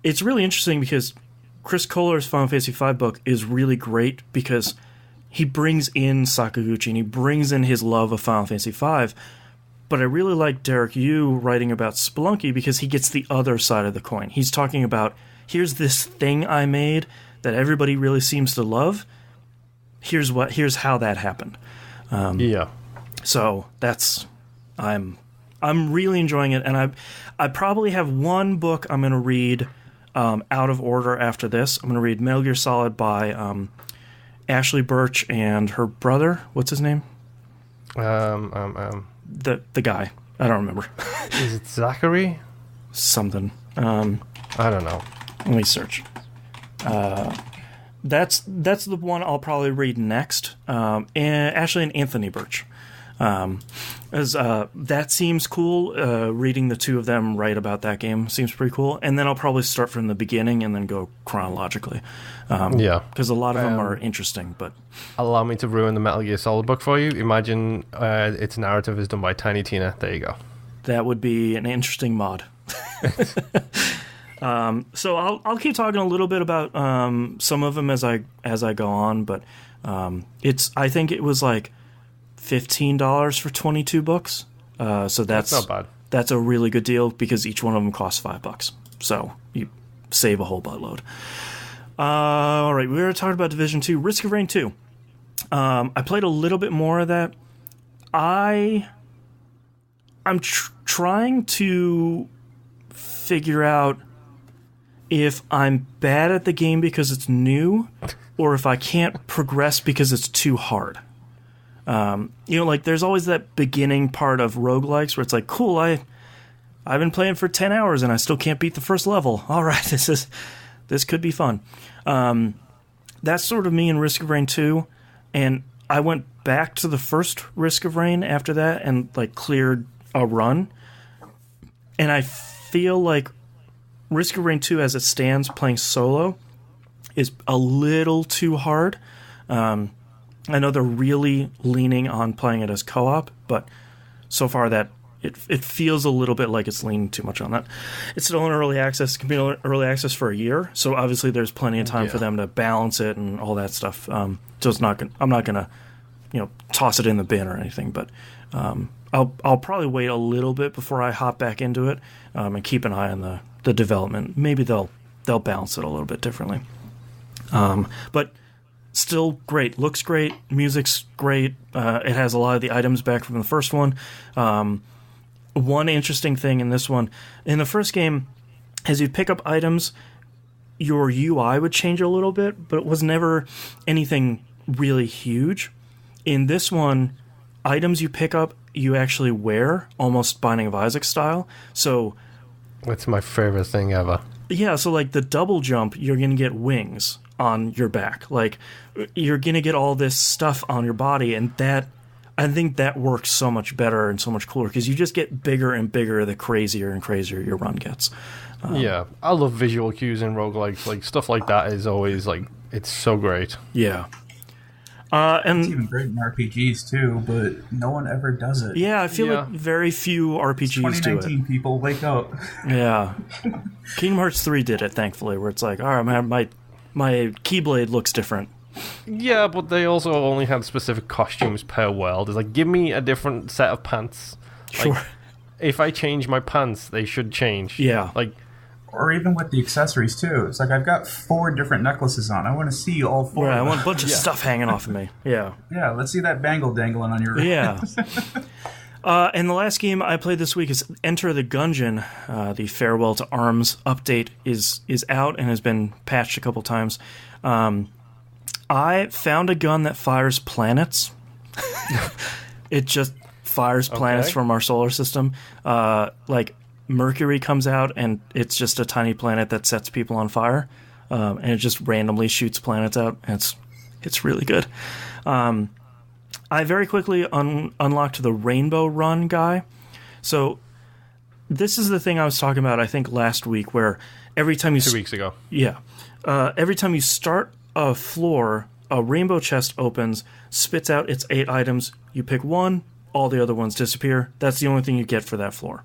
A: It's really interesting because Chris Kohler's Final Fantasy V book is really great because he brings in Sakaguchi and he brings in his love of Final Fantasy V. But I really like Derek Yu writing about Spelunky because he gets the other side of the coin. He's talking about, here's this thing I made that everybody really seems to love. Here's how that happened. So I'm really enjoying it, and I probably have one book I'm going to read out of order after this. I'm going to read Metal Gear Solid by Ashley Birch and her brother. What's his name? The guy. I don't remember.
B: Is it Zachary?
A: Something.
B: I don't know.
A: Let me search. That's the one I'll probably read next. And Ashley and Anthony Birch. As that seems cool. Reading the two of them write about that game seems pretty cool. And then I'll probably start from the beginning and then go chronologically. Because a lot of them are interesting. But
B: allow me to ruin the Metal Gear Solid book for you. Imagine its narrative is done by Tiny Tina. There you go. That
A: would be an interesting mod. So I'll keep talking a little bit about some of them as I go on, but I think it was like $15 for 22 books. So that's
B: not bad.
A: That's a really good deal because each one of them costs $5. So you save a whole buttload. All right, we were talking about Division 2, Risk of Rain 2. I played a little bit more of that. I'm trying to figure out if I'm bad at the game because it's new, or if I can't progress because it's too hard. Like there's always that beginning part of roguelikes where it's like, cool, I've been playing for 10 hours and I still can't beat the first level. All right, this could be fun. That's sort of me in Risk of Rain 2, and I went back to the first Risk of Rain after that and like cleared a run, and I feel like Risk of Rain 2 as it stands playing solo is a little too hard. I know they're really leaning on playing it as co-op, but so far that it feels a little bit like it's leaning too much on that. It's still in early access. It can be in early access for a year, so obviously there's plenty of time for them to balance it and all that stuff. So I'm not gonna toss it in the bin or anything, but I'll probably wait a little bit before I hop back into it and keep an eye on the development. Maybe they'll balance it a little bit differently. But still great. Looks great. Music's great. It has a lot of the items back from the first one. One interesting thing in this one, in the first game, as you pick up items, your UI would change a little bit, but it was never anything really huge. In this one, items you pick up, you actually wear, almost Binding of Isaac style. So
B: that's my favorite thing ever.
A: Yeah, so like the double jump, you're going to get wings on your back. Like, you're going to get all this stuff on your body, and I think that works so much better and so much cooler because you just get bigger and bigger the crazier and crazier your run gets.
B: I love visual cues in roguelikes. Like, stuff like that is always, like, it's so great.
A: Yeah.
C: And it's even great in RPGs too, but no one ever does it.
A: Yeah, I feel like very few RPGs do it.
C: 2019 people, wake up.
A: Yeah. Kingdom Hearts 3 did it, thankfully, where it's like, all right, my Keyblade looks different.
B: Yeah, but they also only had specific costumes per world. It's like, give me a different set of pants.
A: Sure.
B: Like, if I change my pants, they should change.
A: Yeah.
B: Like,
C: or even with the accessories too. It's like, I've got 4 different necklaces on. I want to see all 4.
A: Yeah, I want a bunch of stuff hanging off of me. Yeah.
C: Yeah, let's see that bangle dangling on your wrist.
A: Yeah. And the last game I played this week is Enter the Gungeon. The Farewell to Arms update is out and has been patched a couple times. I found a gun that fires planets. It just fires planets from our solar system. Like, Mercury comes out, and it's just a tiny planet that sets people on fire. And it just randomly shoots planets out, and it's really good. I very quickly unlocked the Rainbow Run guy. So this is the thing I was talking about, I think, last week, where every time you...
B: 2 weeks ago.
A: Yeah. Every time you start a floor, a rainbow chest opens, spits out its 8 items. You pick one, all the other ones disappear. That's the only thing you get for that floor.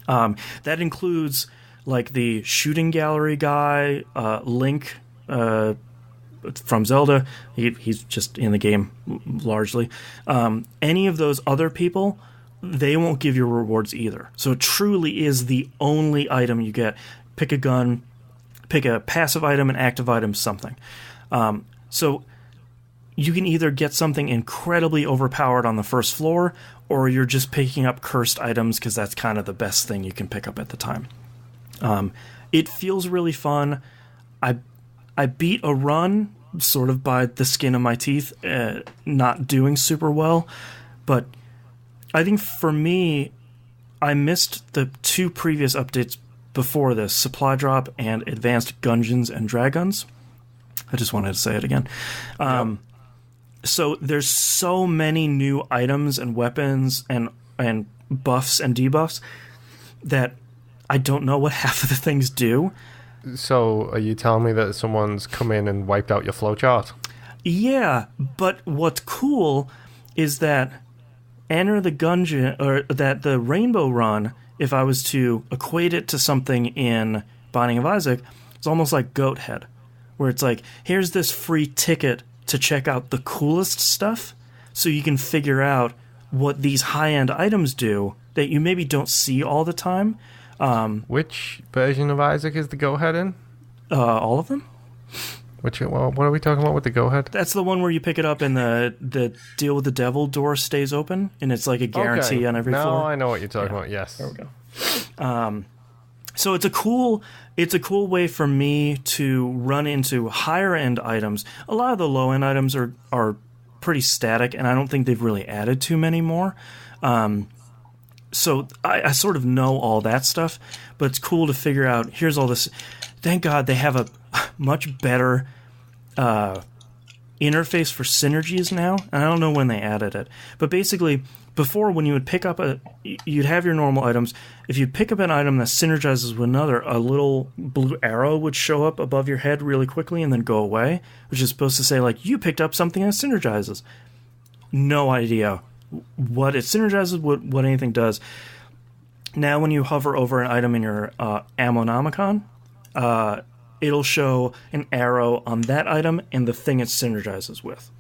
A: That includes, like, the shooting gallery guy, Link... from Zelda. He's just in the game largely. Any of those other people, they won't give you rewards either. So it truly is the only item you get. Pick a gun, pick a passive item, an active item, something. So you can either get something incredibly overpowered on the first floor, or you're just picking up cursed items because that's kind of the best thing you can pick up at the time. It feels really fun. I beat a run sort of by the skin of my teeth, not doing super well. But I think for me, I missed the 2 previous updates before this, Supply Drop and Advanced Gungeons and Dragons. I just wanted to say it again. So there's so many new items and weapons and buffs and debuffs that I don't know what half of the things do.
B: So are you telling me that someone's come in and wiped out your flowchart?
A: Yeah, but what's cool is that Enter the Gungeon, or that the Rainbow Run, if I was to equate it to something in Binding of Isaac, it's almost like Goat Head, where it's like, here's this free ticket to check out the coolest stuff, so you can figure out what these high-end items do that you maybe don't see all the time.
B: Which version of Isaac is the Go Head in?
A: All of them?
B: What are we talking about with the Go Head?
A: That's the one where you pick it up and the Deal with the Devil door stays open, and it's like a guarantee on every floor.
B: Now I know what you're talking about, yes.
A: There we go. So it's a cool way for me to run into higher end items. A lot of the low end items are pretty static, and I don't think they've really added too many more. So I sort of know all that stuff, but it's cool to figure out, here's all this. Thank God they have a much better interface for synergies now. And I don't know when they added it. But basically, before, when you would pick up you'd have your normal items. If you pick up an item that synergizes with another, a little blue arrow would show up above your head really quickly and then go away, which is supposed to say, like, you picked up something that synergizes. No idea what it synergizes, what anything does. Now, when you hover over an item in your Ammonomicon, it'll show an arrow on that item and the thing it synergizes with.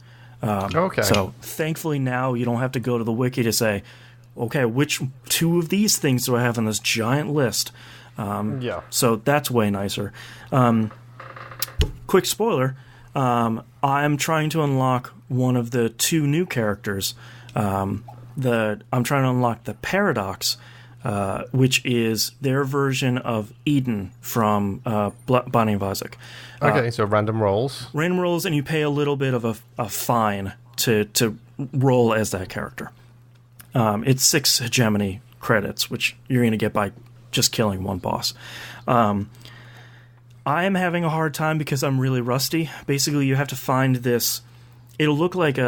B: Okay.
A: So, thankfully, now you don't have to go to the wiki to say, okay, which two of these things do I have on this giant list?
B: Yeah. So,
A: that's way nicer. Quick spoiler, I'm trying to unlock one of the two new characters. I'm trying to unlock the Paradox, which is their version of Eden from Binding of Isaac.
B: Okay, so random rolls.
A: Random rolls, and you pay a little bit of a fine to roll as that character. It's 6 hegemony credits, which you're going to get by just killing one boss. I am having a hard time because I'm really rusty. Basically, you have to find this. It'll look like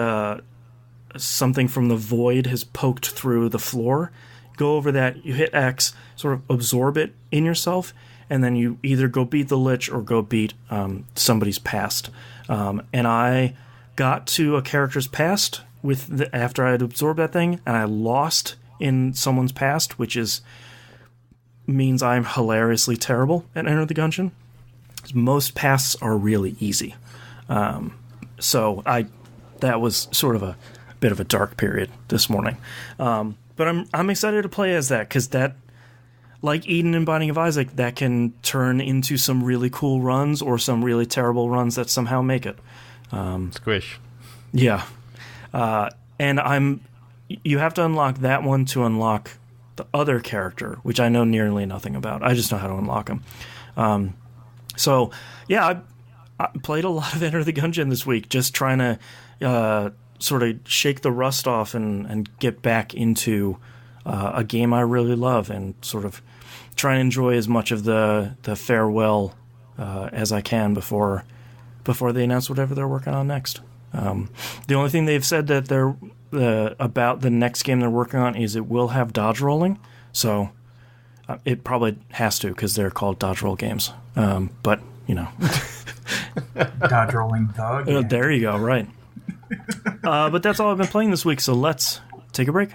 A: something from the void has poked through the floor. Go over that, you hit X, sort of absorb it in yourself, and then you either go beat the Lich or go beat somebody's past. And I got to a character's past after I had absorbed that thing, and I lost in someone's past, which means I'm hilariously terrible at Enter the Gungeon. Most pasts are really easy. So that was sort of a bit of a dark period this morning. But I'm excited to play as that, because that, like Eden and Binding of Isaac, that can turn into some really cool runs or some really terrible runs that somehow make it.
B: Squish.
A: Yeah. And you have to unlock that one to unlock the other character, which I know nearly nothing about. I just know how to unlock them. So, yeah, I played a lot of Enter the Gungeon this week, just trying to sort of shake the rust off and get back into a game I really love, and sort of try and enjoy as much of the farewell as I can before they announce whatever they're working on next. The only thing they've said that they're about the next game they're working on is it will have dodge rolling, so it probably has to, because they're called dodge roll games. But, you know.
C: Dodge rolling the game.
A: There you go, right. But that's all I've been playing this week, so let's take a break.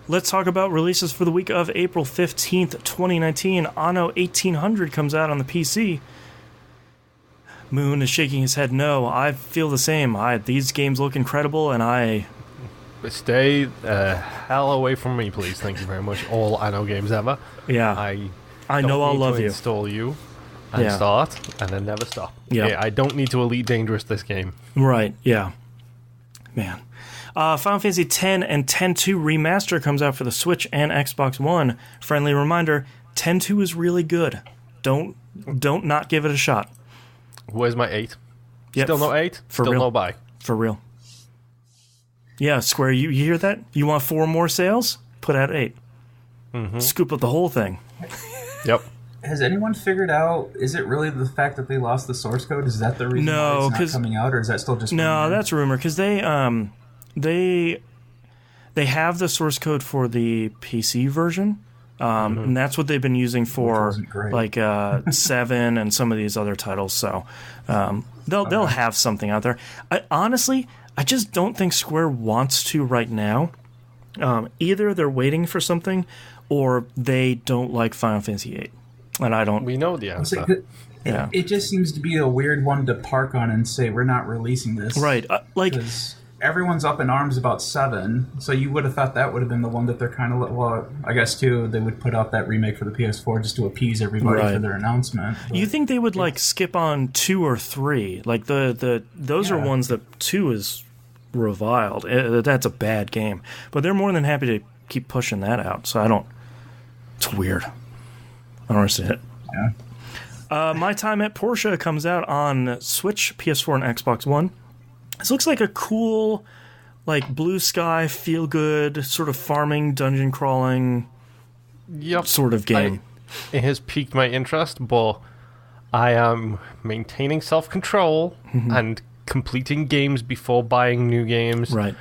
A: Let's talk about releases for the week of April 15th, 2019. Anno 1800 comes out on the PC. Moon is shaking his head no. I feel the same. These games look incredible, and I...
B: Stay the hell away from me, please. Thank you very much. All Anno games ever.
A: Yeah.
B: I
A: know I'll love you.
B: Install you. and start, and then never stop.
A: Yeah.
B: I don't need to Elite Dangerous this game.
A: Right, yeah. Man. Final Fantasy X and X-2 Remaster comes out for the Switch and Xbox One. Friendly reminder, X-2 is really good. Don't not give it a shot.
B: Where's my 8?
A: Yep.
B: Still no 8?
A: For
B: Still
A: real.
B: no buy.
A: For real. Yeah, Square, you hear that? You want 4 more sales? Put out 8. Mm-hmm. Scoop up the whole thing.
B: Yep.
C: Has anyone figured out, is it really the fact that they lost the source code? Is that the reason why it's not coming out, or is that still just rumor?
A: That's rumor, because they have the source code for the PC version, and that's what they've been using for like 7 and some of these other titles. So they'll have something out there. Honestly, I just don't think Square wants to right now. Either they're waiting for something, or they don't like Final Fantasy VIII, and I don't.
B: We know the answer.
C: It just seems to be a weird one to park on and say we're not releasing this,
A: right?
C: Everyone's up in arms about 7, so you would have thought that would have been the one that they're kind of... Well, I guess, too, they would put out that remake for the PS4 just to appease everybody for their announcement. But
A: you think they would, skip on 2 or 3? Like, those are ones that 2 is reviled. That's a bad game. But they're more than happy to keep pushing that out, so I don't... It's weird. I don't understand it.
C: Yeah.
A: My Time at Portia comes out on Switch, PS4, and Xbox One. This looks like a cool, blue sky, feel good, sort of farming, dungeon crawling sort of game.
B: It has piqued my interest, but I am maintaining self-control and completing games before buying new games.
A: Right.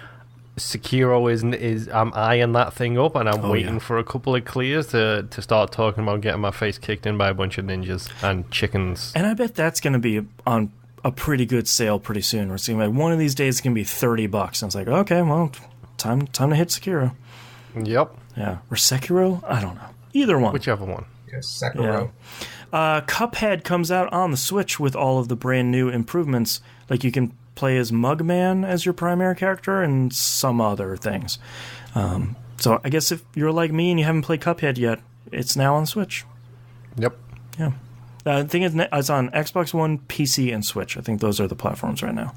B: Sekiro is I'm eyeing that thing up, and I'm waiting for a couple of clears to start talking about getting my face kicked in by a bunch of ninjas and chickens.
A: And I bet that's going to be on a pretty good sale pretty soon. We're seeing one of these days it's going to be $30, and it's like, okay, well, time to hit Sekiro.
B: Yep.
A: Yeah, or Sekiro? I don't know. Either one.
B: Whichever one.
C: Yes, Sekiro.
A: Yeah. Cuphead comes out on the Switch with all of the brand new improvements. Like you can play as Mugman as your primary character and some other things. So I guess if you're like me and you haven't played Cuphead yet, it's now on Switch.
B: Yep.
A: Yeah. I think it's on Xbox One, PC, and Switch. I think those are the platforms right now.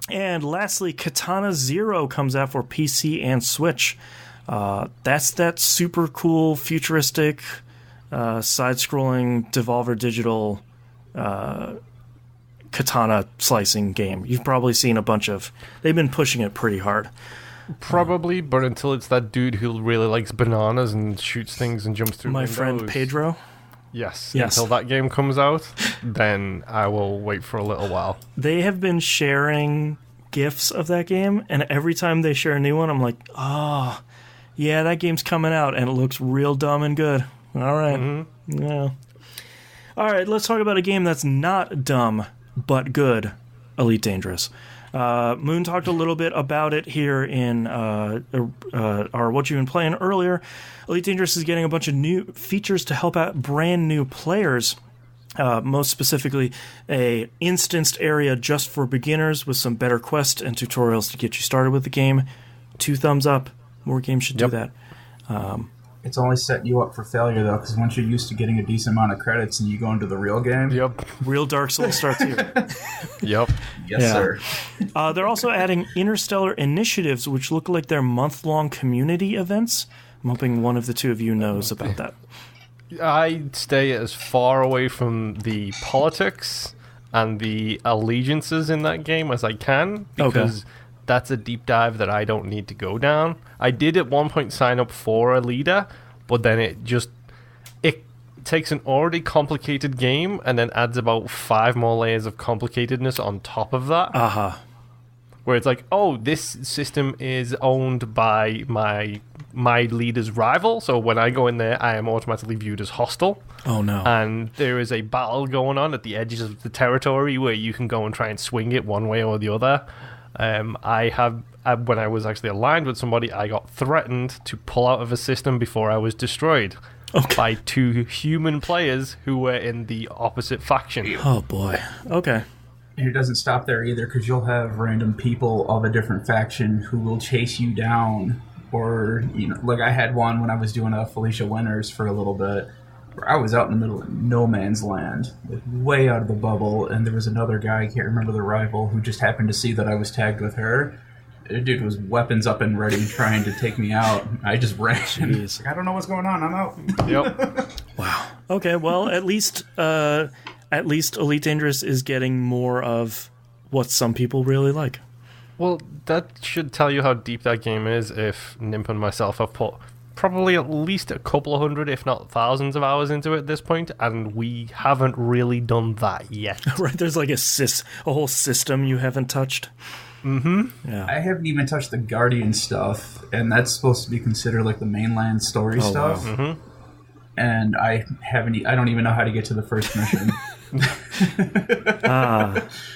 A: And lastly, Katana Zero comes out for PC and Switch. That's that super cool, futuristic, side-scrolling, Devolver Digital katana slicing game. You've probably seen a bunch of... They've been pushing it pretty hard.
B: Probably, but until it's that dude who really likes bananas and shoots things and jumps through windows.
A: Friend Pedro?
B: Yes. Until that game comes out, then I will wait for a little while.
A: They have been sharing GIFs of that game, and every time they share a new one, I'm like, oh, yeah, that game's coming out, and it looks real dumb and good. All right. Mm-hmm. Yeah. All right, let's talk about a game that's not dumb, but good, Elite Dangerous. Moon talked a little bit about it here in our What You've Been Playing earlier. Elite Dangerous is getting a bunch of new features to help out brand new players. Most specifically, a instanced area just for beginners with some better quests and tutorials to get you started with the game. 2 thumbs up. More games should do that.
C: It's only setting you up for failure, though, because once you're used to getting a decent amount of credits and you go into the real game...
B: Yep.
A: Real Dark Souls starts here.
B: Yep.
C: Yes, sir.
A: They're also adding Interstellar Initiatives, which look like they're month-long community events. I'm hoping one of the two of you knows about that.
B: I stay as far away from the politics and the allegiances in that game as I can, because that's a deep dive that I don't need to go down. I did at one point sign up for a leader, but then it takes an already complicated game and then adds about 5 more layers of complicatedness on top of that. Where it's like, oh, this system is owned by my leader's rival, so when I go in there, I am automatically viewed as hostile.
A: Oh, no.
B: And there is a battle going on at the edges of the territory where you can go and try and swing it one way or the other. When I was actually aligned with somebody, I got threatened to pull out of a system before I was destroyed by 2 human players who were in the opposite faction.
A: Oh, boy. Okay.
C: And it doesn't stop there either, because you'll have random people of a different faction who will chase you down. Or, like I had one when I was doing a Felicia Winters for a little bit. where I was out in the middle of no man's land, like way out of the bubble, and there was another guy, I can't remember the rival, who just happened to see that I was tagged with her. The dude was weapons up and ready, trying to take me out. I just ran. Like, I don't know what's going on. I'm out.
B: Yep.
A: Wow. Okay. Well, at least Elite Dangerous is getting more of what some people really like.
B: Well, that should tell you how deep that game is. If Nimp and myself have put probably at least a couple of hundred, if not thousands of hours into it at this point, and we haven't really done that yet.
A: Right? There's like a whole system you haven't touched.
B: Mm-hmm.
A: Yeah.
C: I haven't even touched the Guardian stuff, and that's supposed to be considered like the mainland story stuff.
A: Wow.
B: Mm-hmm.
C: And I don't even know how to get to the first mission.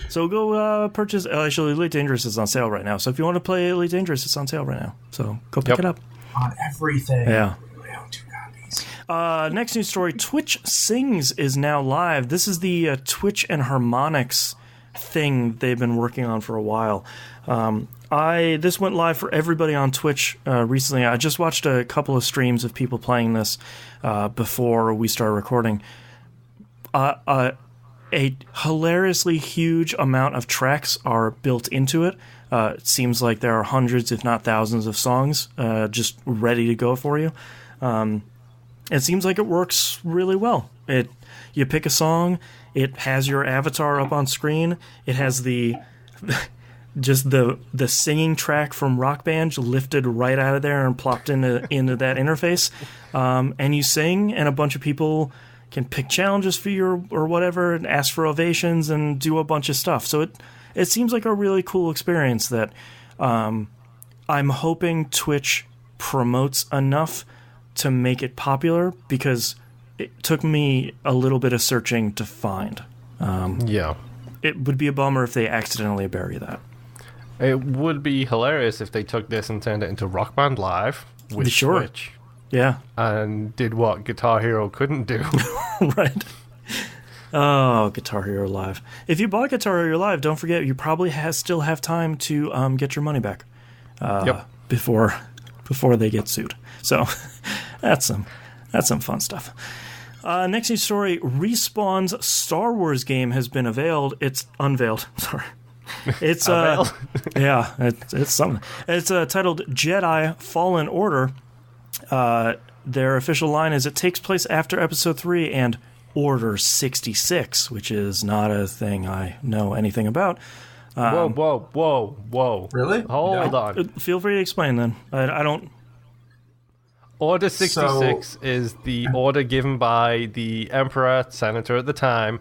A: So go purchase. Actually, Elite Dangerous is on sale right now. So if you want to play Elite Dangerous, it's on sale right now. So go pick it up.
C: On everything.
A: Yeah.
C: I own 2 copies.
A: Next news story: Twitch Sings is now live. This is the Twitch and Harmonix thing they've been working on for a while. This went live for everybody on Twitch recently. I just watched a couple of streams of people playing this before we started recording. A hilariously huge amount of tracks are built into it. It seems like there are hundreds, if not thousands, of songs just ready to go for you. It seems like it works really well. You pick a song, it has your avatar up on screen, it has just the singing track from Rock Band lifted right out of there and plopped into that interface, and you sing, and a bunch of people can pick challenges for you or whatever, and ask for ovations and do a bunch of stuff. So it seems like a really cool experience that I'm hoping Twitch promotes enough to make it popular, because it took me a little bit of searching to find.
B: Yeah.
A: It would be a bummer if they accidentally bury that.
B: It would be hilarious if they took this and turned it into Rock Band Live with Twitch.
A: Yeah.
B: And did what Guitar Hero couldn't do.
A: Right. Oh, Guitar Hero Live. If you bought Guitar Hero Live, don't forget, you probably still have time to get your money back before they get sued. So that's some fun stuff. Next news story: Respawn's Star Wars game has been unveiled. Sorry. It's yeah, it's something. It's titled Jedi Fallen Order. Their official line is it takes place after Episode 3 and Order 66, which is not a thing I know anything about.
B: Whoa.
C: Really?
B: Hold on.
A: Feel free to explain then. I don't...
B: Order 66 is the order given by the Emperor, Senator at the time,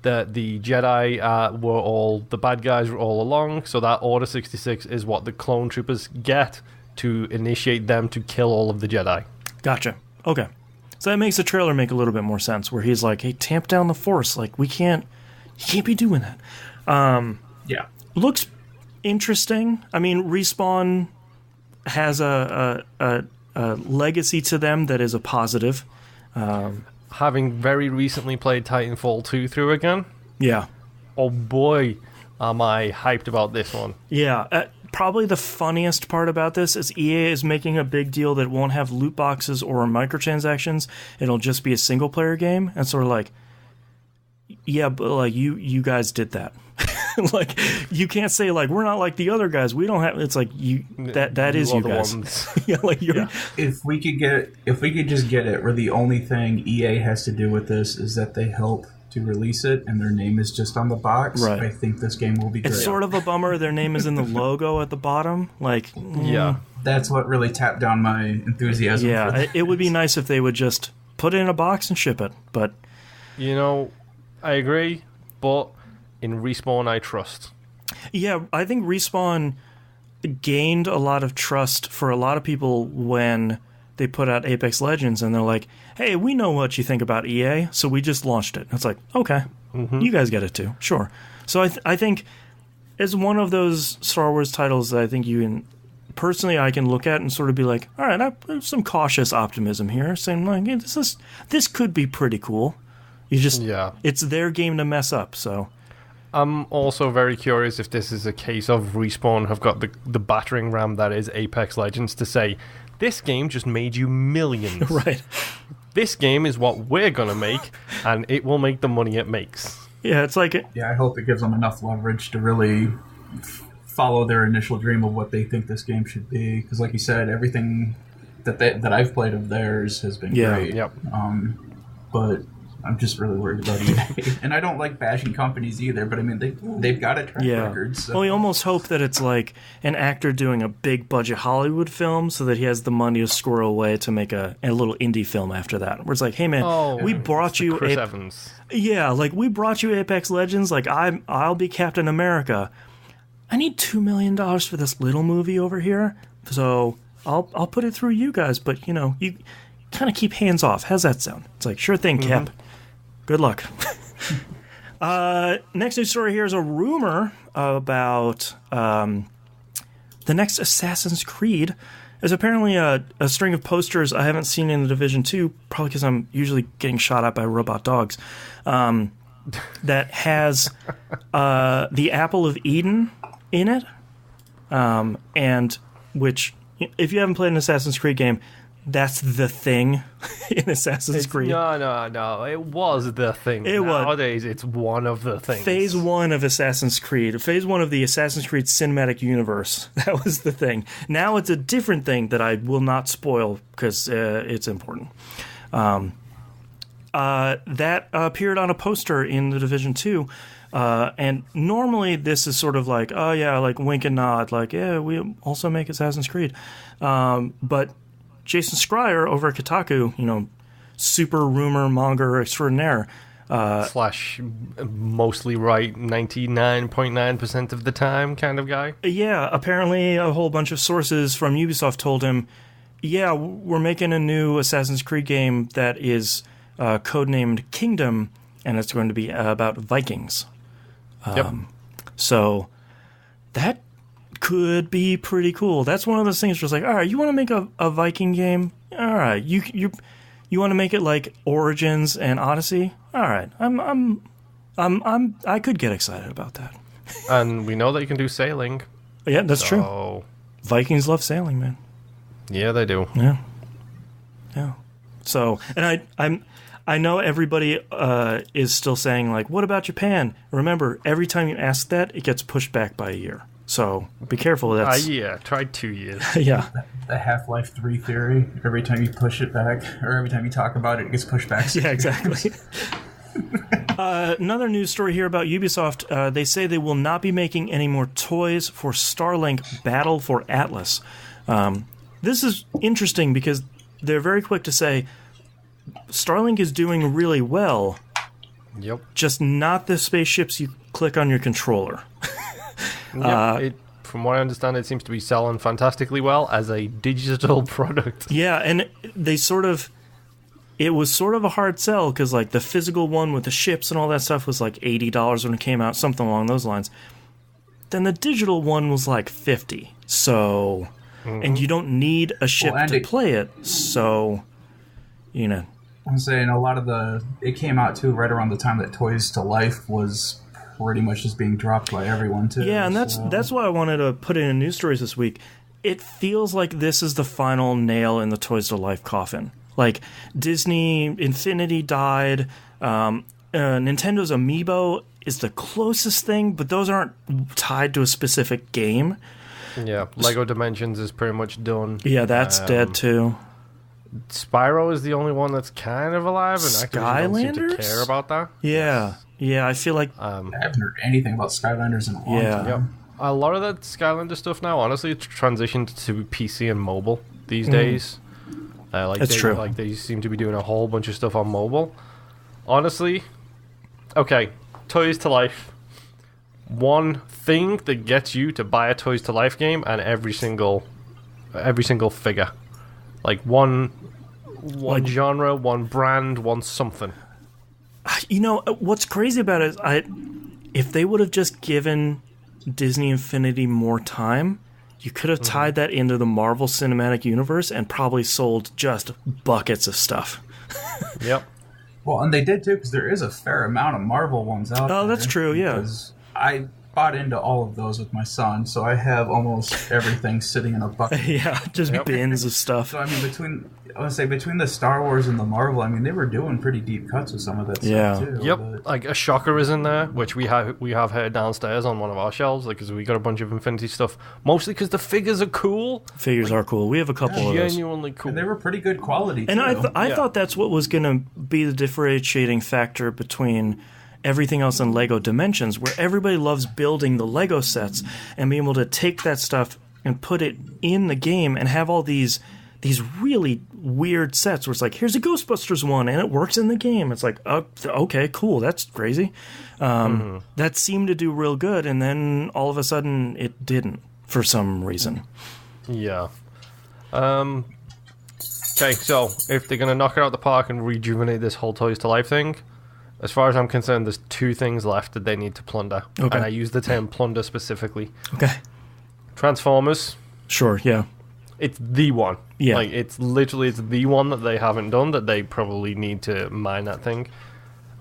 B: that the Jedi were all, the bad guys were all along, so that Order 66 is what the clone troopers get to initiate them to kill all of the Jedi.
A: Gotcha. Okay. So that makes the trailer make a little bit more sense, where he's like, hey, tamp down the Force. Like, you can't be doing that.
C: Yeah.
A: Looks interesting. I mean, Respawn has a legacy to them that is a positive.
B: Having very recently played Titanfall 2 through again.
A: Yeah.
B: Oh boy, am I hyped about this one.
A: Yeah. Probably the funniest part about this is EA is making a big deal that it won't have loot boxes or microtransactions. It'll just be a single player game. And sort of like, yeah, but like you guys did that. Like, you can't say like, we're not like the other guys. We don't have, it's like that is you guys. Yeah, like you're,
C: If we could just get it where the only thing EA has to do with this is that they help to release it and their name is just on the box, right. I think this game will be great.
A: It's sort of a bummer their name is in the logo at the bottom. Like,
B: yeah.
C: That's what really tapped down my enthusiasm.
A: Yeah,
C: for this.
A: It would be nice if they would just put it in a box and ship it, but...
B: You know, I agree, but in Respawn I trust.
A: Yeah, I think Respawn gained a lot of trust for a lot of people when they put out Apex Legends, and they're like, hey, we know what you think about EA, so we just launched it. It's like, okay, you guys get it too, sure. So I think it's one of those Star Wars titles that I think you can, personally, I can look at and sort of be like, all right, I have some cautious optimism here, saying like, hey, this could be pretty cool. You just, it's their game to mess up, so...
B: I'm also very curious if this is a case of Respawn have got the battering ram that is Apex Legends to say, this game just made you millions.
A: Right.
B: This game is what we're going to make, and it will make the money it makes.
A: Yeah, it's like...
C: Yeah, I hope it gives them enough leverage to really follow their initial dream of what they think this game should be. Because like you said, everything that I've played of theirs has been great.
B: Yep.
C: But I'm just really worried about EA. And I don't like bashing companies either, but I mean, they've got a track record. So.
A: Well, you almost hope that it's like an actor doing a big budget Hollywood film so that he has the money to squirrel away to make a little indie film after that. Where it's like, hey man, we brought you
B: Chris Evans.
A: Yeah, like we brought you Apex Legends, like I'll be Captain America. I need $2 million for this little movie over here, so I'll put it through you guys, but you know, you kind of keep hands off. How's that sound? It's like, sure thing, Cap. Good luck. Next news story here is a rumor about the next Assassin's Creed. There's apparently a string of posters I haven't seen in The Division 2, probably because I'm usually getting shot at by robot dogs, that has the Apple of Eden in it, and which, if you haven't played an Assassin's Creed game, that's the thing in Assassin's Creed.
B: No. It was the thing. Nowadays, it's one of the things.
A: Phase 1 of Assassin's Creed. Phase 1 of the Assassin's Creed cinematic universe. That was the thing. Now it's a different thing that I will not spoil because it's important. That appeared on a poster in The Division 2. And normally this is sort of like, oh yeah, like wink and nod. Like, yeah, we also make Assassin's Creed. But Jason Schreier over at Kotaku, you know, super rumor monger extraordinaire.
B: Slash mostly right 99.9% of the time kind of guy.
A: Yeah, apparently a whole bunch of sources from Ubisoft told him, yeah, we're making a new Assassin's Creed game that is codenamed Kingdom, and it's going to be about Vikings. So that could be pretty cool. That's one of those things where it's like, all right, you want to make a Viking game? All right, you want to make it like Origins and Odyssey? All right, I could get excited about that.
B: And we know that you can do sailing.
A: Yeah, that's true. Vikings love sailing, man.
B: Yeah, they do.
A: Yeah. So, and I know everybody is still saying, like, what about Japan? Remember, every time you ask that, it gets pushed back by a year. So be careful. That's
B: try 2 years.
A: Yeah.
C: The Half-Life 3 theory. Every time you push it back, or every time you talk about it, it gets pushed back.
A: Yeah, exactly. Another news story here about Ubisoft. They say they will not be making any more toys for Starlink Battle for Atlas. This is interesting because they're very quick to say Starlink is doing really well.
B: Yep.
A: Just not the spaceships you click on your controller.
B: From what I understand, it seems to be selling fantastically well as a digital product.
A: Yeah, and it was sort of a hard sell because like the physical one with the ships and all that stuff was like $80 when it came out, something along those lines. Then the digital one was like $50. So, and you don't need a ship to play it. So, you know.
C: I'm saying a lot of it came out too right around the time that Toys to Life was pretty much just being dropped by everyone too.
A: Yeah, and that's why I wanted to put it in news stories this week. It feels like this is the final nail in the Toys to Life coffin. Like Disney Infinity died, Nintendo's Amiibo is the closest thing, but those aren't tied to a specific game.
B: Yeah, Lego Dimensions is pretty much done.
A: Yeah, that's dead too.
B: Spyro is the only one that's kind of alive, and Activision don't seem to care about that.
A: Yeah. Yeah, I feel like...
C: I haven't heard anything about Skylanders in a long time.
B: Yep. A lot of that Skylander stuff now, honestly, it's transitioned to PC and mobile these days.
A: That's true.
B: Like, they seem to be doing a whole bunch of stuff on mobile. Honestly, okay, Toys to Life. One thing that gets you to buy a Toys to Life game, and every single figure. Like, one genre, one brand, one something.
A: You know, what's crazy about it is if they would have just given Disney Infinity more time, you could have tied that into the Marvel Cinematic Universe and probably sold just buckets of stuff.
B: Yep.
C: Well, and they did too, because there is a fair amount of Marvel ones out there.
A: Oh, that's true, yeah.
C: I bought into all of those with my son, so I have almost everything sitting in a bucket.
A: Yeah, just bins of stuff.
C: So I mean, between the Star Wars and the Marvel, I mean, they were doing pretty deep cuts with some of that stuff too.
B: Yep,
C: but...
B: like a Shocker is in there, which we have here downstairs on one of our shelves, like, because we got a bunch of Infinity stuff, mostly because the figures are cool.
A: Figures are cool. We have a couple of those.
B: Genuinely cool.
C: And they were pretty good quality too.
A: And I thought that's what was going to be the differentiating factor between everything else in Lego Dimensions, where everybody loves building the Lego sets and being able to take that stuff and put it in the game and have all these really weird sets where it's like, here's a Ghostbusters one and it works in the game. It's like, oh, okay, cool, that's crazy. That seemed to do real good, and then all of a sudden it didn't for some reason.
B: Yeah. Okay, so if they're going to knock it out of the park and rejuvenate this whole Toys to Life thing, as far as I'm concerned, there's two things left that they need to plunder.
A: Okay.
B: And I use the term plunder specifically.
A: Okay.
B: Transformers.
A: Sure, yeah.
B: It's the one.
A: Yeah.
B: Like, it's the one that they haven't done, that they probably need to mine that thing.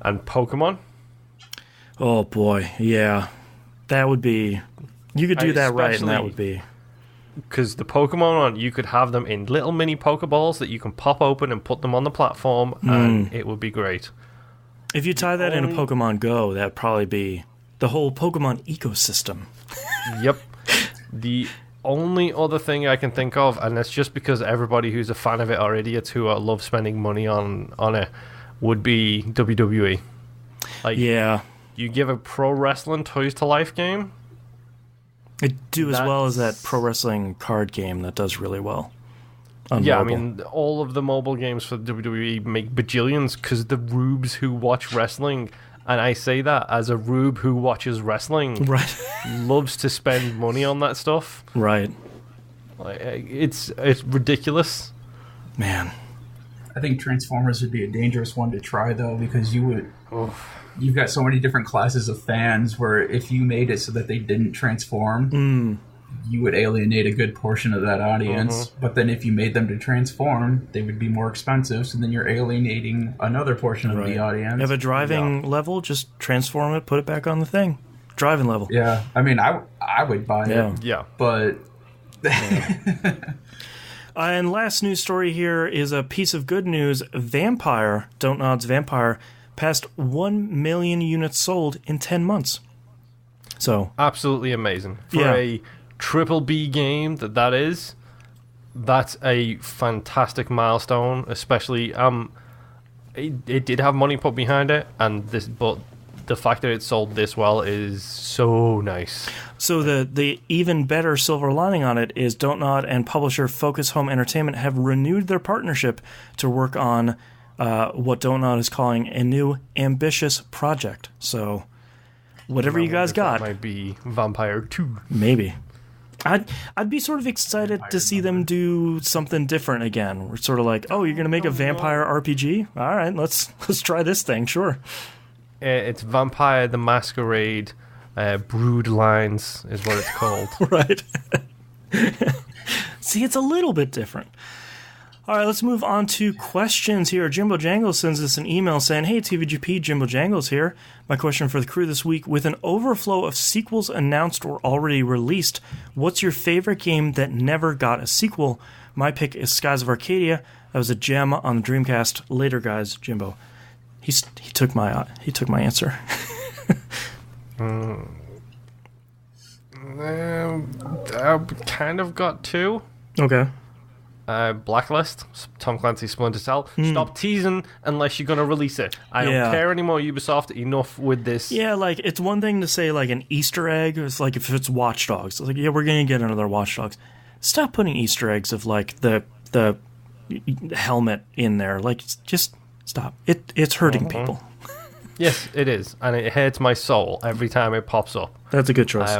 B: And Pokemon.
A: Oh, boy, yeah. That would be... You could do that right, and that would be...
B: Because the Pokemon one, you could have them in little mini Pokeballs that you can pop open and put them on the platform, and it would be great.
A: If you tie that into Pokemon Go, that'd probably be the whole Pokemon ecosystem.
B: Yep. The only other thing I can think of, and that's just because everybody who's a fan of it are idiots who love spending money on it, would be WWE. Like,
A: yeah.
B: You give a pro wrestling Toys to Life game.
A: It do as well as that pro wrestling card game that does really well.
B: Yeah, I mean, all of the mobile games for WWE make bajillions because the rubes who watch wrestling, and I say that as a rube who watches wrestling,
A: right,
B: loves to spend money on that stuff.
A: Right.
B: Like, it's ridiculous.
A: Man.
C: I think Transformers would be a dangerous one to try, though, because you've got so many different classes of fans where if you made it so that they didn't transform... you would alienate a good portion of that audience. But then if you made them to transform, they would be more expensive, so then you're alienating another portion of the audience.
A: You have a driving level, just transform it, put it back on the thing. Driving level.
C: Yeah, I mean, I would buy it.
B: Yeah.
C: But...
A: And last news story here is a piece of good news. Vampyr, Don't Nod's Vampyr, passed 1 million units sold in 10 months. So
B: absolutely amazing. For a triple B game that's a fantastic milestone, especially it did have money put behind it, but the fact that it sold this well is so nice.
A: So the even better silver lining on it is Don't Nod and publisher Focus Home Entertainment have renewed their partnership to work on what Don't Nod is calling a new ambitious project. So whatever you guys got,
B: might be Vampyr 2.
A: Maybe. I'd be sort of excited to see them do something different again. We're sort of like, oh, you're gonna make a vampire RPG? All right, let's try this thing. Sure.
B: It's Vampire the Masquerade Brood Lines is what it's called.
A: Right. See, it's a little bit different. All right, let's move on to questions here. Jimbo Jangles sends us an email saying, hey, TVGP, Jimbo Jangles here. My question for the crew this week, with an overflow of sequels announced or already released, what's your favorite game that never got a sequel? My pick is Skies of Arcadia. That was a gem on the Dreamcast. Later, guys, Jimbo. He took my answer.
B: I've kind of got two.
A: Okay.
B: Blacklist, Tom Clancy's Splinter Cell. Stop teasing unless you're going to release it. I don't care anymore, Ubisoft. Enough with this.
A: Yeah, like, it's one thing to say, like, an Easter egg. It's like if it's Watch Dogs. It's like, yeah, we're going to get another Watch Dogs. Stop putting Easter eggs of, like, the helmet in there. Like, just stop. It's hurting people.
B: Yes, it is. And it hurts my soul every time it pops up.
A: That's a good choice.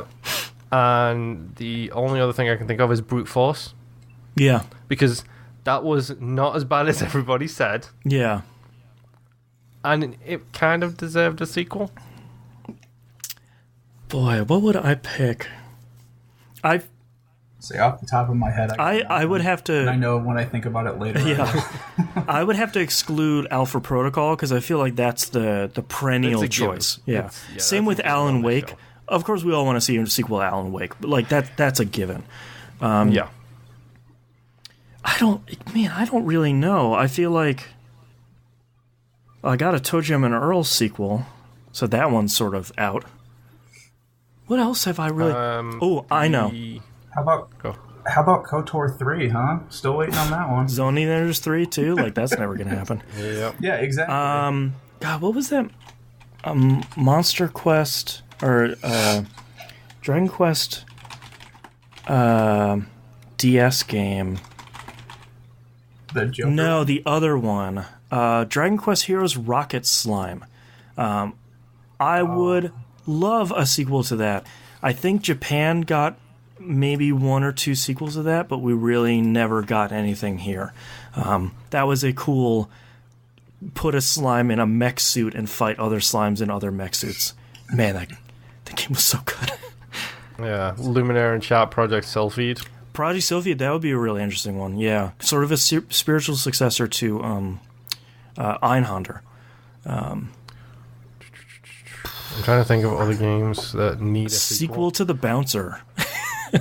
B: And the only other thing I can think of is Brute Force.
A: Yeah.
B: Because that was not as bad as everybody said.
A: Yeah.
B: And it kind of deserved a sequel.
A: Boy, what would I pick?
C: Say off the top of my head,
A: I would have to...
C: And I know when I think about it later.
A: Yeah. I would have to exclude Alpha Protocol because I feel like that's the perennial choice. Yeah. Same with Alan Wake. of course, we all want to see a sequel to Alan Wake, but like that's a given.
B: Yeah.
A: I don't really know. I feel like I got a ToeJam and Earl sequel, so that one's sort of out. What else have I really... I know.
C: How about KOTOR 3, huh? Still waiting on that one.
A: Zone Eaters 3, too? Like, that's never going to happen.
B: Yep.
C: Yeah, exactly.
A: God, what was that? Monster Quest, or Dragon Quest DS game.
C: The Joker?
A: No, the other one. Dragon Quest Heroes Rocket Slime. I would love a sequel to that. I think Japan got maybe 1 or 2 sequels of that, but we really never got anything here. That was a cool put a slime in a mech suit and fight other slimes in other mech suits. Man, that game was so good.
B: Yeah, Luminaire and chat Project Selfie.
A: Project Selfie, that would be a really interesting one. Yeah, sort of a spiritual successor to Einhander.
B: I'm trying to think of other games that need a
A: sequel to The Bouncer.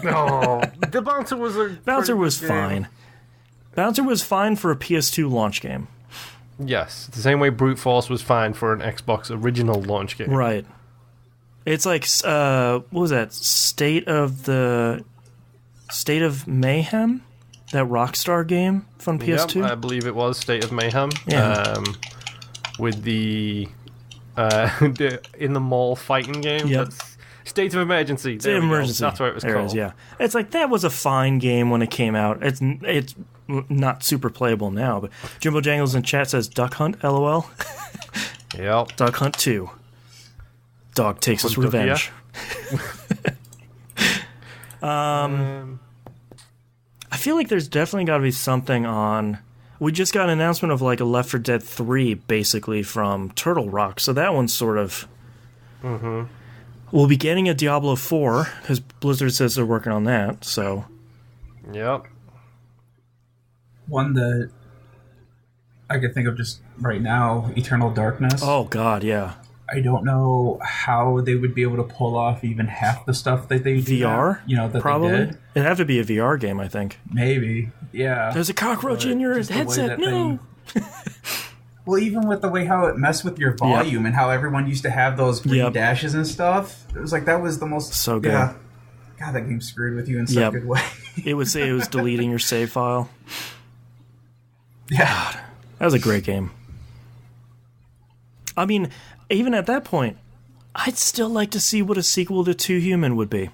B: No, The Bouncer was
A: fine. Bouncer was fine for a PS2 launch game.
B: Yes, the same way Brute Force was fine for an Xbox original launch game.
A: Right. It's like what was that? State of Mayhem? That Rockstar game from PS2?
B: Yep, I believe it was State of Mayhem.
A: Yeah.
B: With the in the mall fighting game.
A: Yep.
B: That's State of Emergency.
A: State of Emergency.
B: That's what it was called.
A: Yeah. It's like that was a fine game when it came out. It's not super playable now, but Jimbo Jangles in chat says Duck Hunt, LOL.
B: Yep.
A: Duck Hunt 2. Dog takes his revenge. I feel like there's definitely got to be something on... We just got an announcement of like a Left 4 Dead 3, basically, from Turtle Rock, so that one's sort of...
B: Mm-hmm.
A: We'll be getting a Diablo 4, because Blizzard says they're working on that, so...
B: Yep.
C: One that I could think of just right now, Eternal Darkness.
A: Oh, God, yeah.
C: I don't know how they would be able to pull off even half the stuff that they do.
A: VR?
C: That
A: probably.
C: they did.
A: It'd have to be a VR game, I think.
C: Maybe, yeah.
A: There's a cockroach in your headset, no!
C: Well, even with the way how it messed with your volume and how everyone used to have those green dashes and stuff, it was like that was the most...
A: So good.
C: Yeah. God, that game screwed with you in such a good way.
A: It would say it was deleting your save file.
C: Yeah.
A: God, that was a great game. I mean, even at that point, I'd still like to see what a sequel to Two Human would be.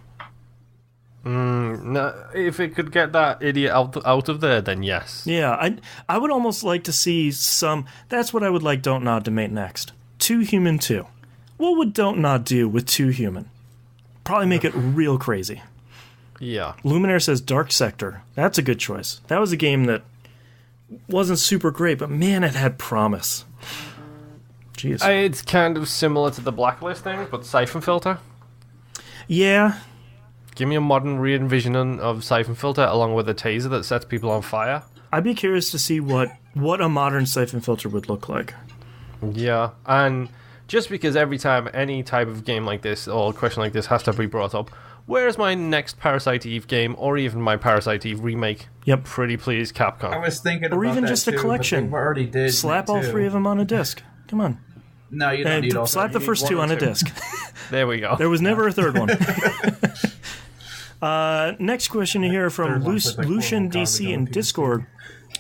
B: No, if it could get that idiot out of there, then yes.
A: Yeah, I would almost like to see some... That's what I would like Don't Nod to make next. Two Human 2. What would Don't Nod do with Two Human? Probably make it real crazy.
B: Yeah.
A: Luminaire says Dark Sector. That's a good choice. That was a game that wasn't super great, but man, it had promise. Jeez.
B: It's kind of similar to the Blacklist thing, but Siphon Filter.
A: Yeah.
B: Give me a modern re-envisioning of Siphon Filter along with a taser that sets people on fire.
A: I'd be curious to see what a modern Siphon Filter would look like.
B: Yeah, and just because every time any type of game like this or question like this has to be brought up, where's my next Parasite Eve game or even my Parasite Eve remake?
A: Yep.
B: Pretty please, Capcom.
C: I was thinking
A: or
C: about
A: even
C: that
A: just
C: too,
A: a collection.
C: Already did
A: slap all 3 of them on a disc. Come on.
C: No, you don't need all
A: slap the first 2 on a disc.
B: There we go.
A: There was never a third one. Next question here from Lucian DC in Discord.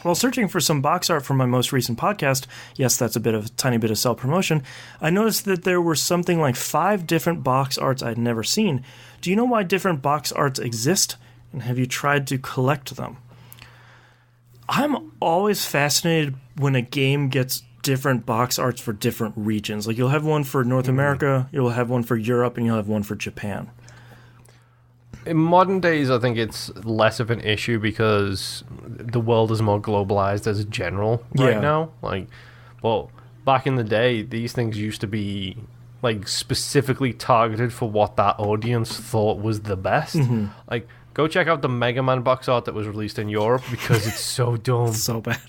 A: While searching for some box art for my most recent podcast, yes, that's a tiny bit of self-promotion, I noticed that there were something like 5 different box arts I'd never seen. Do you know why different box arts exist? And have you tried to collect them? I'm always fascinated when a game gets different box arts for different regions. Like, you'll have one for North America, you'll have one for Europe, and you'll have one for Japan.
B: In modern days, I think it's less of an issue because the world is more globalized as a general right now. Like, well, back in the day, these things used to be like specifically targeted for what that audience thought was the best. Mm-hmm. Like, go check out the Mega Man box art that was released in Europe because it's so dumb.
A: So bad.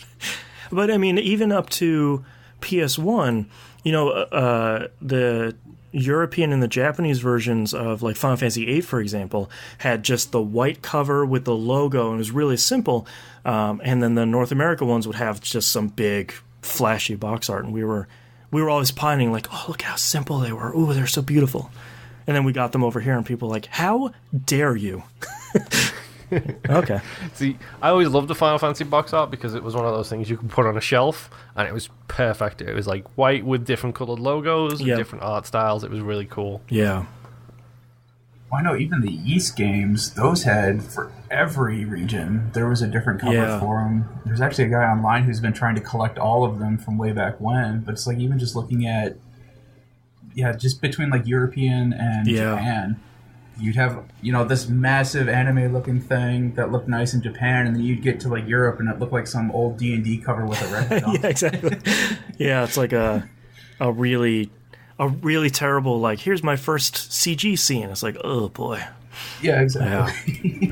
A: But I mean, even up to PS1, the European and the Japanese versions of like Final Fantasy VIII, for example, had just the white cover with the logo, and it was really simple. And then the North America ones would have just some big, flashy box art, and we were always pining like, oh, look how simple they were. Ooh, they're so beautiful. And then we got them over here, and people were like, how dare you? Okay.
B: See, I always loved the Final Fantasy box art because it was one of those things you could put on a shelf, and it was perfect. It was like white with different colored logos, and different art styles. It was really cool.
A: Yeah.
C: Well, I know even the East games, those had, for every region, there was a different cover for them. There's actually a guy online who's been trying to collect all of them from way back when, but it's like even just looking at, just between like European and Japan, you'd have, this massive anime-looking thing that looked nice in Japan, and then you'd get to like Europe and it looked like some old D&D cover with a red dot.
A: Yeah, exactly. Yeah, it's like a really terrible, like, here's my first CG scene. It's like, oh boy.
C: Yeah, exactly.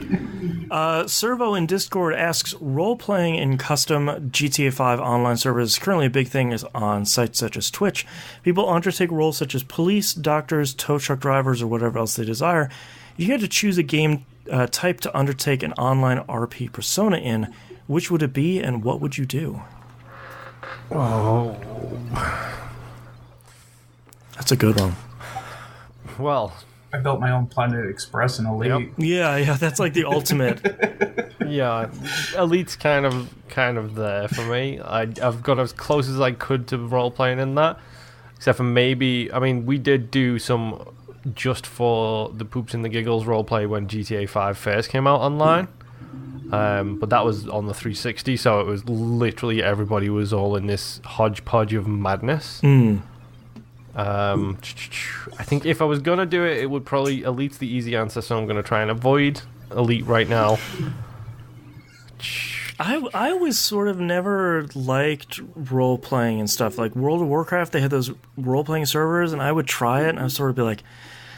A: Yeah. Servo in Discord asks, role-playing in custom GTA 5 online servers is currently a big thing is on sites such as Twitch. People undertake roles such as police, doctors, tow truck drivers, or whatever else they desire. If you had to choose a game type to undertake an online RP persona in, which would it be, and what would you do?
B: Oh...
A: That's a good one.
B: Well,
C: I built my own Planet Express in Elite.
A: Yep. Yeah, that's like the ultimate.
B: Yeah, Elite's kind of there for me. I've got as close as I could to role playing in that, except for maybe. I mean, we did do some just for the poops and the giggles role play when GTA 5 first came out online. But that was on the 360, so it was literally everybody was all in this hodgepodge of madness. I think if I was gonna do it, it would probably Elite's the easy answer, so I'm gonna try and avoid Elite right now.
A: I always sort of never liked role playing and stuff. Like World of Warcraft, they had those role playing servers, and I would try it, and I'd sort of be like,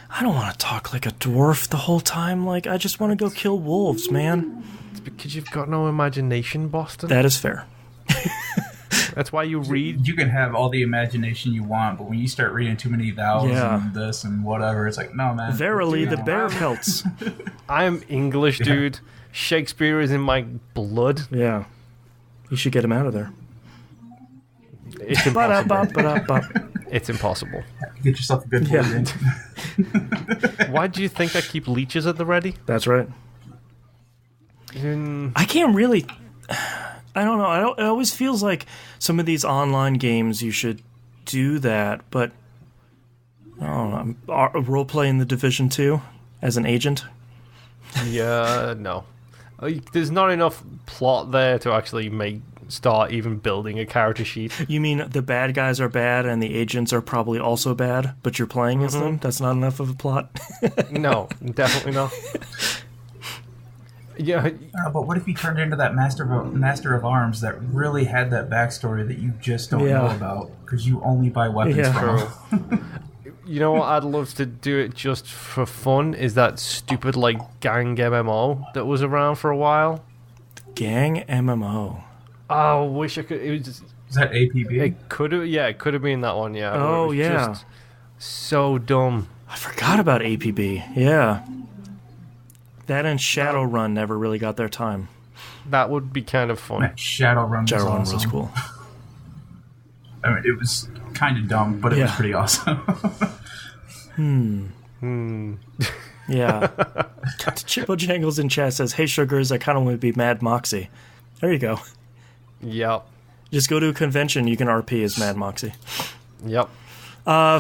A: I don't want to talk like a dwarf the whole time. Like, I just want to go kill wolves, man.
B: It's because you've got no imagination, Boston.
A: That is fair.
B: That's why you read.
C: You can have all the imagination you want, but when you start reading too many vowels and this and whatever, it's like, no, man.
A: Verily, the bear pelts.
B: I'm English, dude. Shakespeare is in my blood.
A: Yeah. You should get him out of there.
B: It's impossible. It's impossible.
C: Get yourself a good board.
B: Why do you think I keep leeches at the ready?
A: That's right. I can't really... I don't know. It always feels like some of these online games you should do that, but I don't know. Role-play in the Division 2 as an agent?
B: Yeah, no. There's not enough plot there to actually start even building a character sheet.
A: You mean the bad guys are bad and the agents are probably also bad, but you're playing as them? That's not enough of a plot?
B: No, definitely not. Yeah,
C: but what if you turned into that master of arms that really had that backstory that you just don't know about because you only buy weapons from?
B: You know what I'd love to do it just for fun is that stupid like gang MMO that was around for a while.
A: Gang MMO.
B: Oh, I wish I could. It was just,
C: is that APB?
B: It could have. Yeah, it could have been that one. Yeah.
A: Oh yeah.
B: Just so dumb.
A: I forgot about APB. Yeah. That and Shadowrun never really got their time.
B: That would be kind of fun.
C: Shadowrun
A: was cool.
C: I mean, it was kind of dumb, but it was pretty awesome.
A: Yeah. Chippo Jangles in chat says, hey, Sugars, I kind of want to be Mad Moxie. There you go.
B: Yep.
A: Just go to a convention, you can RP as Mad Moxie.
B: Yep.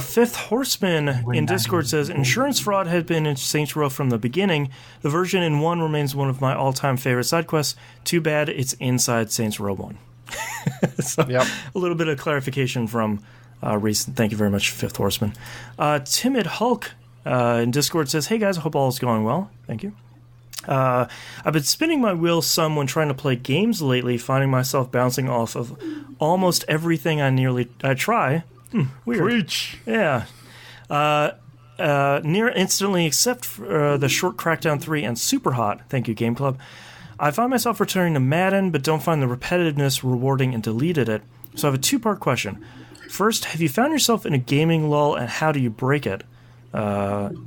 A: Fifth Horseman in Discord says, insurance fraud had been in Saints Row from the beginning. The version in 1 remains one of my all-time favorite side quests. Too bad it's inside Saints Row 1. So, a little bit of clarification from recent. Thank you very much, Fifth Horseman. Timid Hulk in Discord says, hey guys, I hope all is going well. Thank you. I've been spinning my wheels some when trying to play games lately, finding myself bouncing off of almost everything I try. Weird.
B: Preach.
A: Yeah. Near instantly, except for the short Crackdown 3 and Super Hot. Thank you, Game Club. I find myself returning to Madden, but don't find the repetitiveness rewarding and deleted it. So I have a two-part question. First, have you found yourself in a gaming lull, and how do you break it?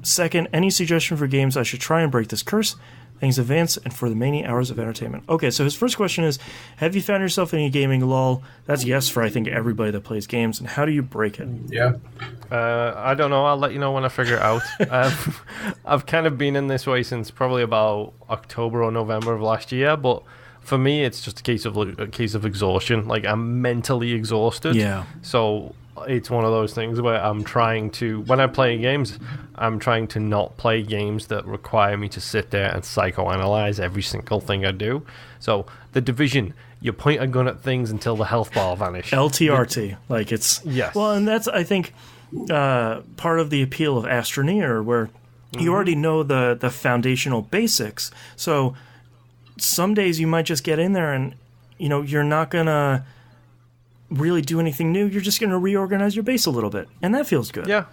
A: Second, any suggestion for games I should try and break this curse? Thanks in advance, and for the many hours of entertainment. Okay, so his first question is, have you found yourself in a gaming lull? That's yes for, I think, everybody that plays games. And how do you break it?
C: Yeah.
B: I don't know. I'll let you know when I figure it out. I've kind of been in this way since probably about October or November of last year, but for me, it's just a case of exhaustion. Like, I'm mentally exhausted.
A: Yeah.
B: So it's one of those things where I'm trying to, when I play games, I'm trying to not play games that require me to sit there and psychoanalyze every single thing I do. So, The Division, you point a gun at things until the health bar vanish.
A: LTRT. Like, it's...
B: Yes.
A: Well, and that's, I think, part of the appeal of Astroneer, where you already know the foundational basics. So, some days you might just get in there and, you're not going to really do anything new. You're just going to reorganize your base a little bit, and that feels good.
B: Yeah.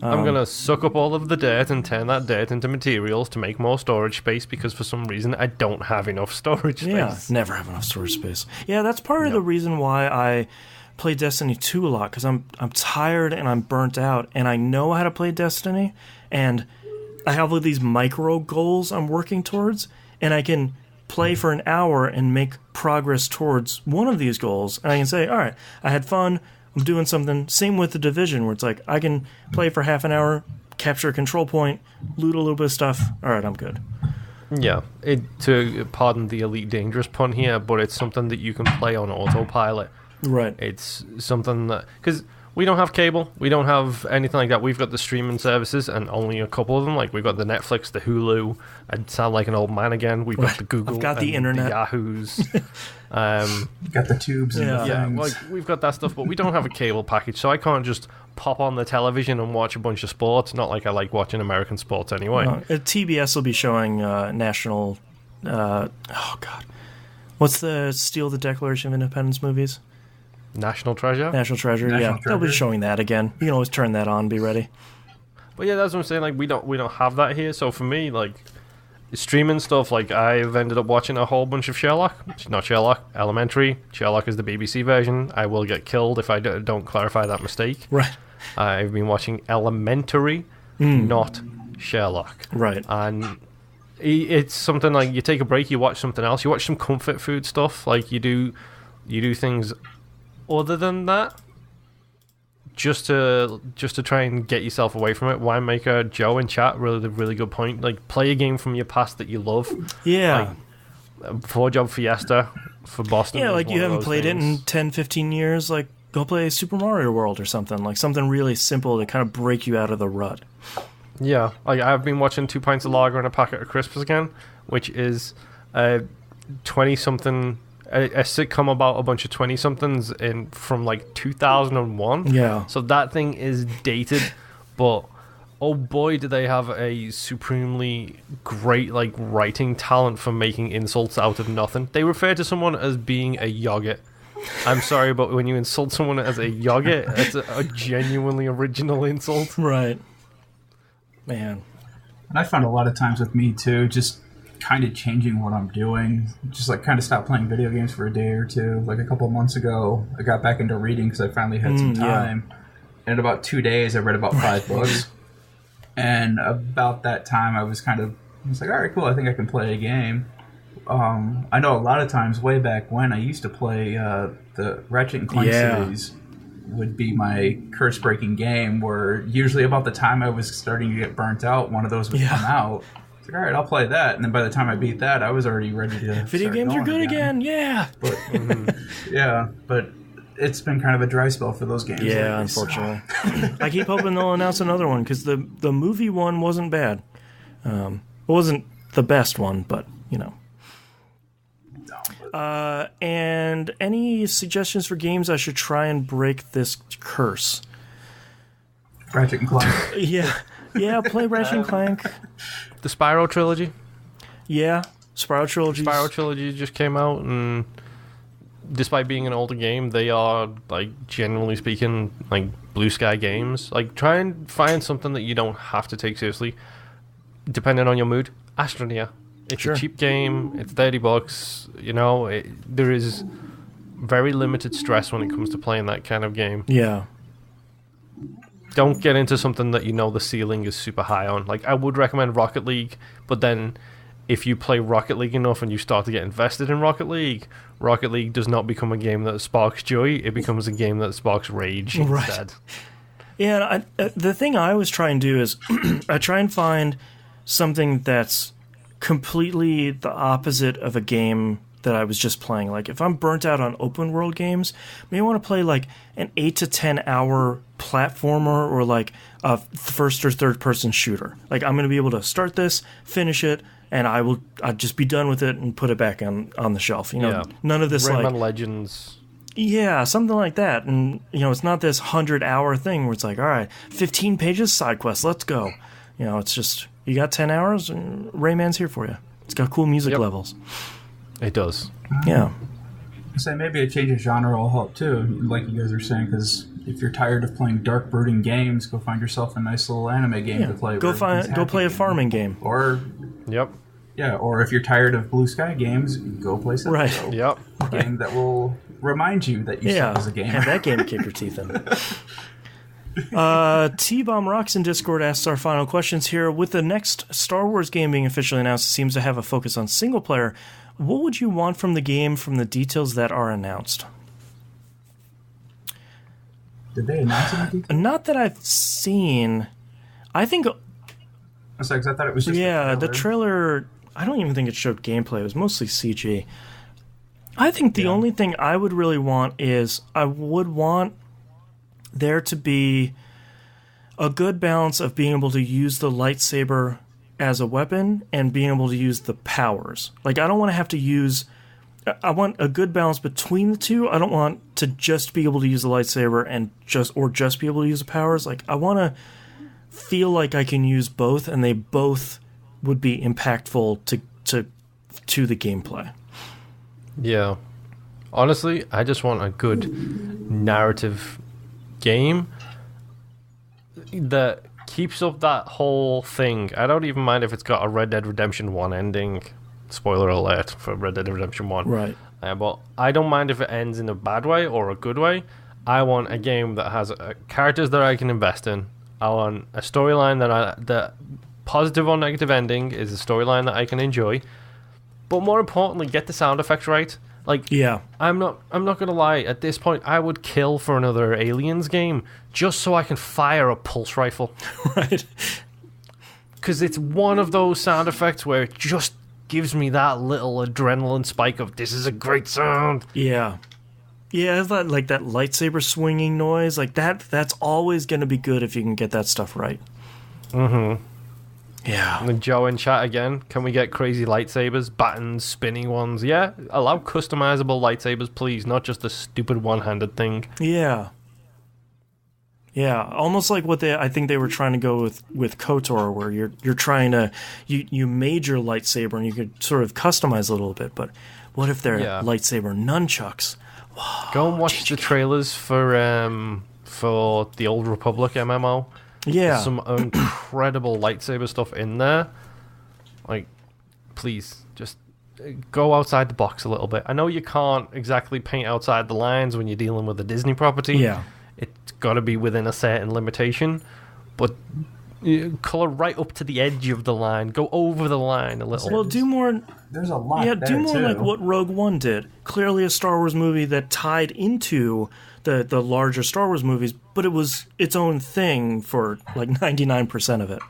B: I'm going to suck up all of the dirt and turn that dirt into materials to make more storage space, because for some reason I don't have enough storage space.
A: Yeah, never have enough storage space. Yeah, that's part of the reason why I play Destiny 2 a lot, because I'm tired and I'm burnt out, and I know how to play Destiny, and I have all these micro goals I'm working towards, and I can play for an hour and make progress towards one of these goals, and I can say, all right, I had fun, I'm doing something. Same with The Division, where it's like, I can play for half an hour, capture a control point, loot a little bit of stuff, all right, I'm good.
B: Yeah, to pardon the Elite Dangerous pun here, but it's something that you can play on autopilot.
A: Right.
B: It's something that, because we don't have cable, we don't have anything like that. We've got the streaming services, and only a couple of them. Like, we've got the Netflix, the Hulu. I'd sound like an old man again. We've got the Google,
A: I've got the
B: and
A: internet,
B: the Yahoos.
C: Got the tubes and the things.
B: Like, we've got that stuff, but we don't have a cable package, so I can't just pop on the television and watch a bunch of sports. Not like I like watching American sports anyway.
A: TBS will be showing national... oh, God. What's the Steal the Declaration of Independence movies?
B: National Treasure?
A: National Treasure,
C: National
A: yeah. They'll be
C: Treasure.
A: showing that again. You can always turn that on, be ready.
B: But yeah, that's what I'm saying. Like, we don't have that here. So for me, like, streaming stuff, like, I've ended up watching a whole bunch of Sherlock. Not Sherlock, Elementary. Sherlock is the BBC version. I will get killed if I don't clarify that mistake.
A: Right.
B: I've been watching Elementary, not Sherlock.
A: Right.
B: And it's something like, you take a break, you watch something else. You watch some comfort food stuff. Like, you do things other than that, just to try and get yourself away from it. Winemaker Joe in chat, really good point. Like, play a game from your past that you love.
A: Yeah.
B: Like, 4-Job Fiesta for Boston.
A: Yeah, like, you haven't played it
B: things.
A: in 10, 15 years. Like, go play Super Mario World or something. Like, something really simple to kind of break you out of the rut.
B: Yeah. Like, I've been watching 2 pints of lager and a packet of crisps again, which is 20-something... a sitcom about a bunch of 20-somethings from like 2001.
A: Yeah.
B: So that thing is dated, but oh boy, do they have a supremely great like writing talent for making insults out of nothing. They refer to someone as being a yogurt. I'm sorry, but when you insult someone as a yogurt, it's a genuinely original insult.
A: Right. Man.
C: And I found a lot of times with me too, just kind of changing what I'm doing. Just like kind of stopped playing video games for a day or two. Like a couple of months ago, I got back into reading because I finally had some time. And in about 2 days, I read about 5 books. And about that time, I was like, all right, cool, I think I can play a game. I know a lot of times way back when I used to play the Ratchet & Clank series would be my curse-breaking game, where usually about the time I was starting to get burnt out, one of those would come out. It's like, all right, I'll play that. And then by the time I beat that, I was already ready to
A: Video games are good again. Yeah.
C: But, but it's been kind of a dry spell for those games.
A: Yeah,
C: lately,
A: unfortunately. I keep hoping they'll announce another one, because the movie one wasn't bad. It wasn't the best one, but, you know. And any suggestions for games I should try and break this curse?
C: Ratchet & Clank.
A: Yeah, play Ratchet & Clank.
B: The Spyro trilogy.
A: Yeah, Spyro trilogy
B: just came out, and despite being an older game, they are, like, generally speaking, like, blue sky games. Like, try and find something that you don't have to take seriously, depending on your mood. Astroneer. It's a cheap game. It's $30. You know, there is very limited stress when it comes to playing that kind of game.
A: Yeah.
B: Don't get into something that you know the ceiling is super high on. Like, I would recommend Rocket League, but then if you play Rocket League enough and you start to get invested in Rocket League does not become a game that sparks joy. It becomes a game that sparks rage instead.
A: Yeah, the thing I always try and do is I try and find something that's completely the opposite of a game that I was just playing. Like, if I'm burnt out on open world games, maybe I want to play like an 8 to 10 hour platformer or like a first or third person shooter. Like, I'm going to be able to start this, finish it, and I'll just be done with it and put it back on the shelf. None of this
B: Rayman
A: like
B: Legends.
A: Yeah, something like that. And it's not this 100-hour thing where it's like, all right, 15 pages side quest, let's go. It's just, you got 10 hours, and Rayman's here for you. It's got cool music levels.
B: It does.
A: Yeah.
C: I say maybe a change of genre will help too, like you guys are saying, because if you're tired of playing dark, brooding games, go find yourself a nice little anime game to play.
A: Go play a farming game.
C: Or or if you're tired of blue sky games, go play something.
A: Right.
B: Yep.
C: A game that will remind you that you suck as a gamer.
A: Have that game to kick your teeth in. T-Bomb Rocks in Discord asks our final questions here. With the next Star Wars game being officially announced, it seems to have a focus on single player. What would you want from the game from the details that are announced?
C: Did they announce anything?
A: Not that I've seen. I think...
C: I thought it was just
A: the trailer... I don't even think it showed gameplay. It was mostly CG. I think the only thing I would really want is I would want there to be a good balance of being able to use the lightsaber as a weapon and being able to use the powers. Like, I don't want to have to use... I want a good balance between the two. I don't want to just be able to use the lightsaber and just be able to use the powers. Like, I want to feel like I can use both, and they both would be impactful to the gameplay.
B: Yeah. Honestly, I just want a good narrative game that keeps up that whole thing. I don't even mind if it's got a Red Dead Redemption 1 ending. Spoiler alert for Red Dead Redemption 1.
A: Right.
B: But I don't mind if it ends in a bad way or a good way. I want a game that has characters that I can invest in. I want a storyline that positive or negative ending is a storyline that I can enjoy. But more importantly, get the sound effects right. Like, I'm not gonna lie. At this point, I would kill for another Aliens game just so I can fire a pulse rifle.
A: Right. Because
B: it's one of those sound effects where it just gives me that little adrenaline spike of this is a great sound.
A: Yeah. Yeah, that lightsaber swinging noise, like that's always gonna be good if you can get that stuff right.
B: Mm-hmm.
A: Yeah.
B: And then Joe in chat again. Can we get crazy lightsabers, battens, spinning ones? Yeah, allow customizable lightsabers, please, not just the stupid one-handed thing.
A: Yeah. Yeah, almost like what I think they were trying to go with KOTOR, where you're trying to you made your lightsaber and you could sort of customize a little bit, but what if they're lightsaber nunchucks? Whoa,
B: go and watch the trailers for the Old Republic MMO.
A: Yeah.
B: There's some incredible lightsaber stuff in there. Like, please, just go outside the box a little bit. I know you can't exactly paint outside the lines when you're dealing with a Disney property.
A: Yeah.
B: It's got to be within a certain limitation. But color right up to the edge of the line. Go over the line a little.
A: Well, do more...
C: There's a lot
A: there,
C: do
A: more
C: too.
A: like what Rogue One did. Clearly a Star Wars movie that tied into the larger Star Wars movies, but it was its own thing for like 99% of it.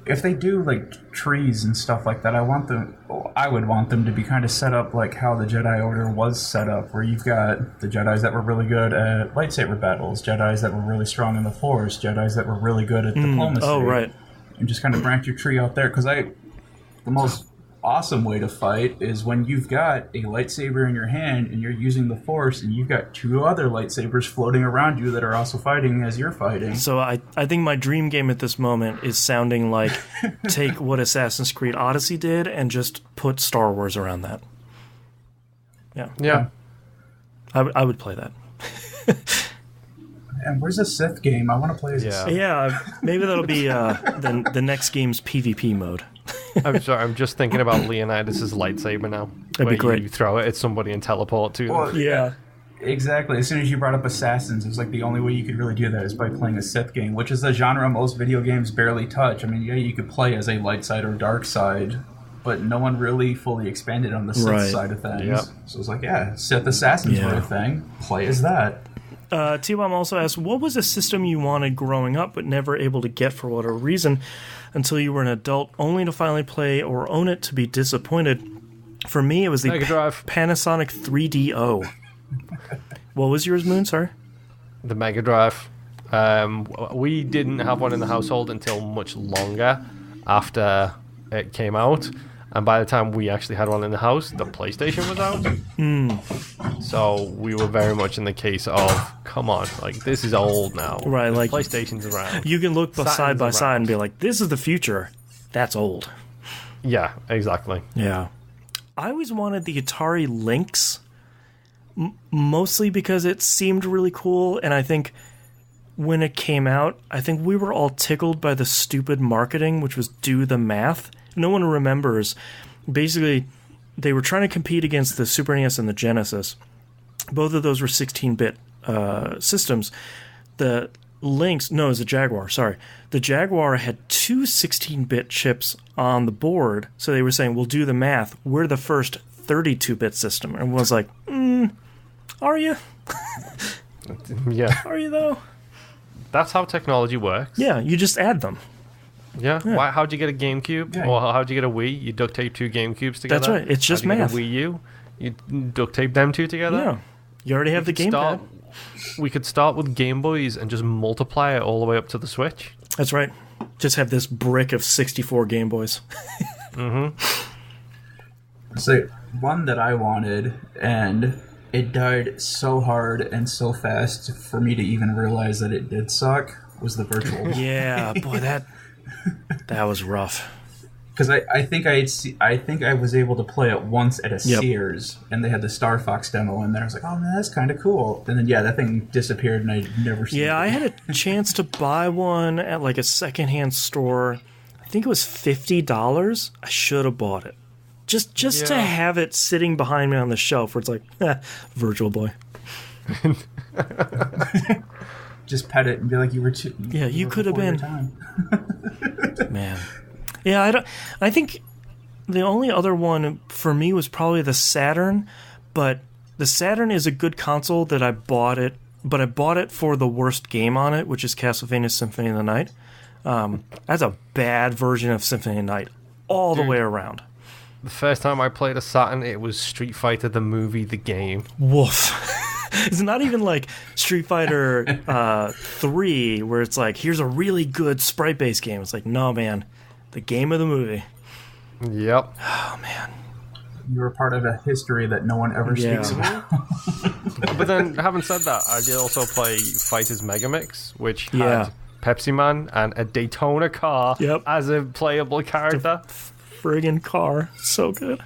C: If they do like trees and stuff like that, I would want them to be kind of set up like how the Jedi Order was set up, where you've got the Jedis that were really good at lightsaber battles, Jedis that were really strong in the Force, Jedis that were really good at diplomacy.
A: Oh, right.
C: And just kind of branch your tree out there, because the most awesome way to fight is when you've got a lightsaber in your hand and you're using the Force and you've got two other lightsabers floating around you that are also fighting as you're fighting.
A: So I think my dream game at this moment is sounding like take what Assassin's Creed Odyssey did and just put Star Wars around that. Yeah. I would play that.
C: And where's the Sith game? I want to play as a Sith.
A: Yeah, maybe that'll be the next game's PvP mode.
B: I'm sorry, I'm just thinking about Leonidas' lightsaber now.
A: That'd be great.
B: You throw it at somebody and teleport to them.
C: Well,
A: Yeah.
C: Exactly. As soon as you brought up Assassins, it was like the only way you could really do that is by playing a Sith game, which is a genre most video games barely touch. I mean, yeah, you could play as a light side or dark side, but no one really fully expanded on the Sith side of things.
B: Yep.
C: So it's like, yeah, Sith Assassins were a thing. Play as that.
A: T-Bomb also asked, what was a system you wanted growing up but never able to get for whatever reason until you were an adult, only to finally play or own it to be disappointed? For me, it was the
B: Mega Drive.
A: Panasonic 3DO. What was yours, Moon? Sorry?
B: The Mega Drive. We didn't have one in the household until much longer after it came out. And by the time we actually had one in the house, the PlayStation was out. So we were very much in the case of, come on, like, this is old now.
A: Right, like,
B: PlayStation's around.
A: You can look
B: Saturn's
A: side by
B: around.
A: side and be like, this is the future. That's old.
B: Yeah, exactly.
A: Yeah. I always wanted the Atari Lynx, mostly because it seemed really cool, and I think when it came out, I think we were all tickled by the stupid marketing, which was do the math. No one remembers. Basically, they were trying to compete against the Super NES and the Genesis. Both of those were 16-bit systems. The Lynx, no, it was the Jaguar, sorry. The Jaguar had two 16-bit chips on the board, so they were saying, we'll do the math. We're the first 32-bit system. And everyone's like, are you?
B: Yeah.
A: Are you, though?
B: That's how technology works.
A: Yeah, you just add them.
B: Yeah. Why? How'd you get a GameCube?
C: Yeah.
B: Or how'd you get a Wii? You duct tape two GameCubes together.
A: That's right. It's just
B: How'd you
A: math.
B: get a Wii U? You duct tape them two together.
A: Yeah. You already have the gamepad.
B: We could start with Game Boys and just multiply it all the way up to the Switch.
A: That's right. Just have this brick of 64 Game Boys.
C: So one that I wanted, and it died so hard and so fast for me to even realize that it did suck, was the Virtual Boy.
A: Yeah, boy, that was rough.
C: Because I think I was able to play it once at a Sears, and they had the Star Fox demo in there. I was like, oh man, that's kind of cool. And then that thing disappeared, and I never seen it.
A: Yeah, I had a chance to buy one at like a secondhand store. I think it was $50. I should have bought it. Just to have it sitting behind me on the shelf where it's like, Virtual Boy.
C: Just pet it and be like, you were too.
A: Yeah, you could have
C: before your
A: been.
C: time.
A: Man. Yeah, I think the only other one for me was probably the Saturn, but the Saturn is a good console that I bought it, but I bought it for the worst game on it, which is Castlevania Symphony of the Night. That's a bad version of Symphony of the Night all the way around.
B: The first time I played a Saturn, it was Street Fighter the movie, the game.
A: Woof. It's not even like Street Fighter 3, where it's like, here's a really good sprite-based game. It's like, no, man, the game of the movie.
B: Yep.
A: Oh, man.
C: You were part of a history that no one ever speaks about.
B: But then, having said that, I did also play Fighters Megamix, which had Pepsi Man and a Daytona car as a playable character.
A: Friggin' car. So good.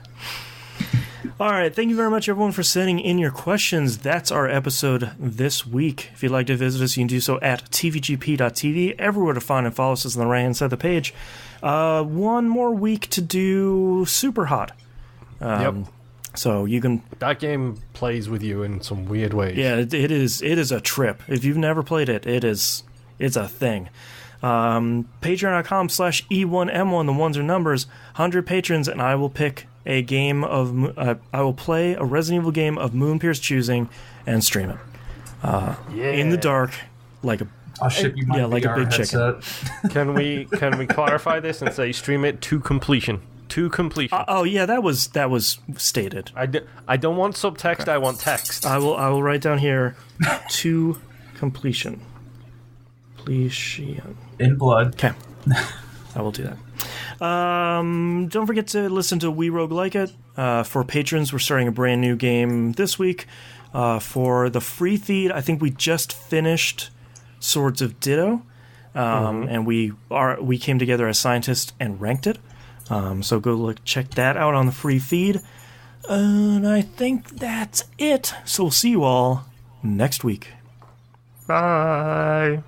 A: All right. Thank you very much, everyone, for sending in your questions. That's our episode this week. If you'd like to visit us, you can do so at tvgp.tv. Everywhere to find and follow us is on the right-hand side of the page. One more week to do Super Hot. So you can...
B: That game plays with you in some weird ways.
A: Yeah, it is a trip. If you've never played it, it's a thing. Patreon.com/E1M1, the ones are numbers, 100 patrons, and I will pick a game of... I will play a Resident Evil game of Moonpier's choosing and stream it. In the dark, like a...
C: I'll ship you my
A: like a big
C: headset.
A: chicken.
B: Can we clarify this and say stream it to completion? To completion.
A: That was stated.
B: I don't want subtext. I want text.
A: I will write down here to completion. Completion.
C: In blood.
A: Okay. I will do that. Don't forget to listen to We Rogue Like It. For patrons, we're starting a brand new game this week. For the free feed, I think we just finished Swords of Ditto, and we came together as scientists and ranked it. So go check that out on the free feed. And I think that's it. So we'll see you all next week.
B: Bye.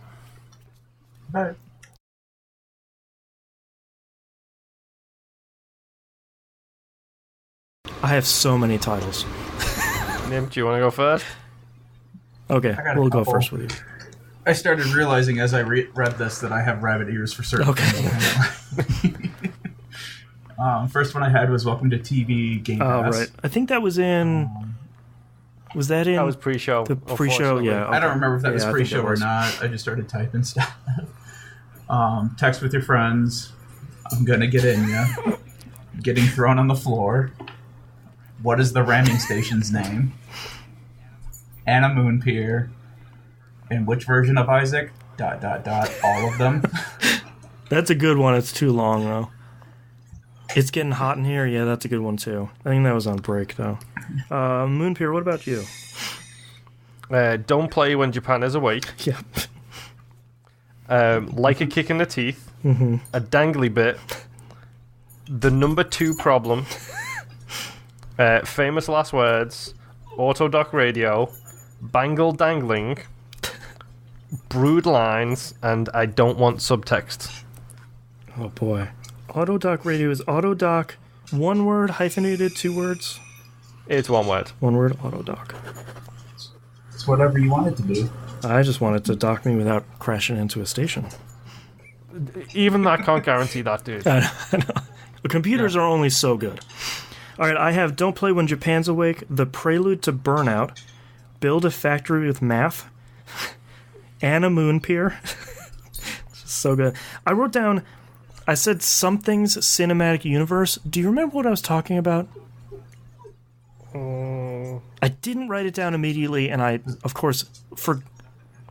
C: Bye.
A: I have so many titles.
B: Nim, do you want to go first?
A: Okay, we'll go first with you.
C: I started realizing as I read this that I have rabbit ears for certain things. First one I had was Welcome to TV Game Pass.
A: Oh, right. I think that was in... was that in...
B: That was pre-show.
A: The pre-show, yeah. Okay.
C: I don't remember if that was
A: I
C: pre-show or not. I just started typing stuff. Text with your friends. I'm gonna get in ya. Getting thrown on the floor. What is the ramming station's name? Animoopir. And which version of Isaac? ... All of them.
A: That's a good one. It's too long, though. It's getting hot in here. Yeah, that's a good one, too. I think that was on break, though. Moonpier, what about you?
B: Don't play when Japan is awake.
A: Yeah.
B: Like a kick in the teeth.
A: Mm-hmm.
B: A dangly bit. The number 2 problem. Famous last words. Autodoc radio. Bangle dangling. Brood lines. And I don't want subtext.
A: Oh, boy. Autodoc radio is Autodoc, one word, hyphenated, 2 words?
B: It's one word.
A: One word, Autodoc.
C: It's whatever you want it to be.
A: I just wanted to dock me without crashing into a station.
B: Even that can't guarantee that, dude.
A: I know. The computers are only so good. All right, I have Don't Play When Japan's Awake, The Prelude to Burnout, Build a Factory with Math, Animoopir. So good. I wrote down... I said something's cinematic universe. Do you remember what I was talking about? I didn't write it down immediately, and I, of course,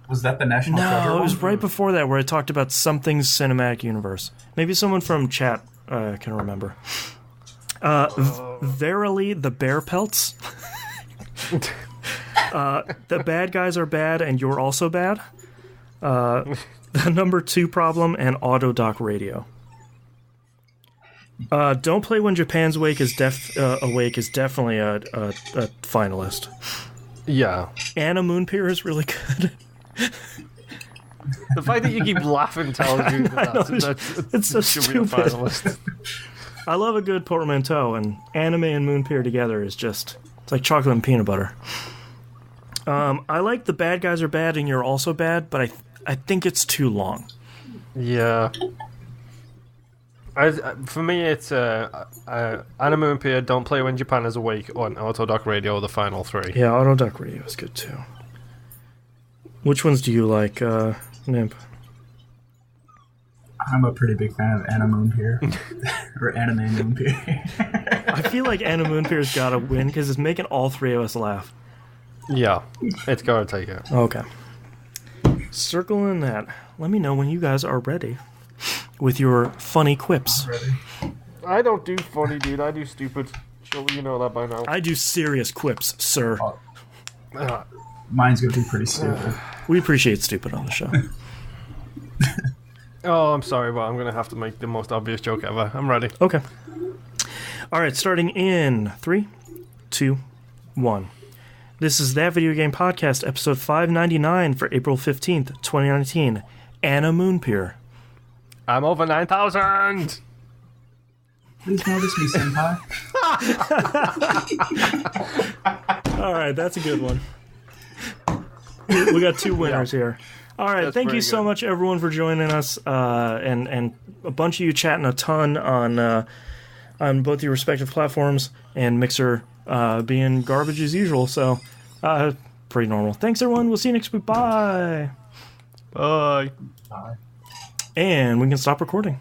C: Was that the National Treasure
A: No, it was
C: one?
A: right before that where I talked about something's cinematic universe. Maybe someone from chat can remember. Verily, the bear pelts. The bad guys are bad, and you're also bad. The number 2 problem, and Autodoc radio. Don't Play When Japan's Awake is definitely a finalist.
B: Yeah.
A: Animoopir is really good.
B: The fact that you keep laughing tells you that
A: It's so
B: should be a
A: stupid.
B: finalist.
A: I love a good portmanteau, and anime and Moonpier together is just... It's like chocolate and peanut butter. I like the bad guys are bad and you're also bad, but I think it's too long.
B: Yeah. For me, it's Animoopir, Don't Play When Japan is Awake, or Autodoc Radio, the final 3.
A: Yeah, Autodoc Radio is good too. Which ones do you like, Nimp?
C: I'm a pretty big fan of Animoopir. Or Animoopir.
A: I feel like Animoopir's got to win because it's making all 3 of us laugh.
B: Yeah, it's gotta take it.
A: Okay. Circling that. Let me know when you guys are ready with your funny quips.
B: I don't do funny, dude. I do stupid. Surely you know that by now.
A: I do serious quips, sir.
C: Mine's gonna be pretty stupid.
A: We appreciate stupid on the show.
B: Oh, I'm sorry, but I'm gonna have to make the most obvious joke ever. I'm ready.
A: Okay. All right, starting in 3, 2, 1. This is That Video Game Podcast, episode 599 for April 15th, 2019. Animoopir.
B: I'm over 9,000!
C: Please notice me, senpai.
A: All right, that's a good one. We got 2 winners here. All right,
B: That's
A: thank you
B: pretty
A: so
B: good.
A: much, everyone, for joining us, and a bunch of you chatting a ton on both your respective platforms, and Mixer being garbage as usual, so pretty normal. Thanks, everyone. We'll see you next week. Bye.
B: Bye.
C: Bye.
A: And we can stop recording.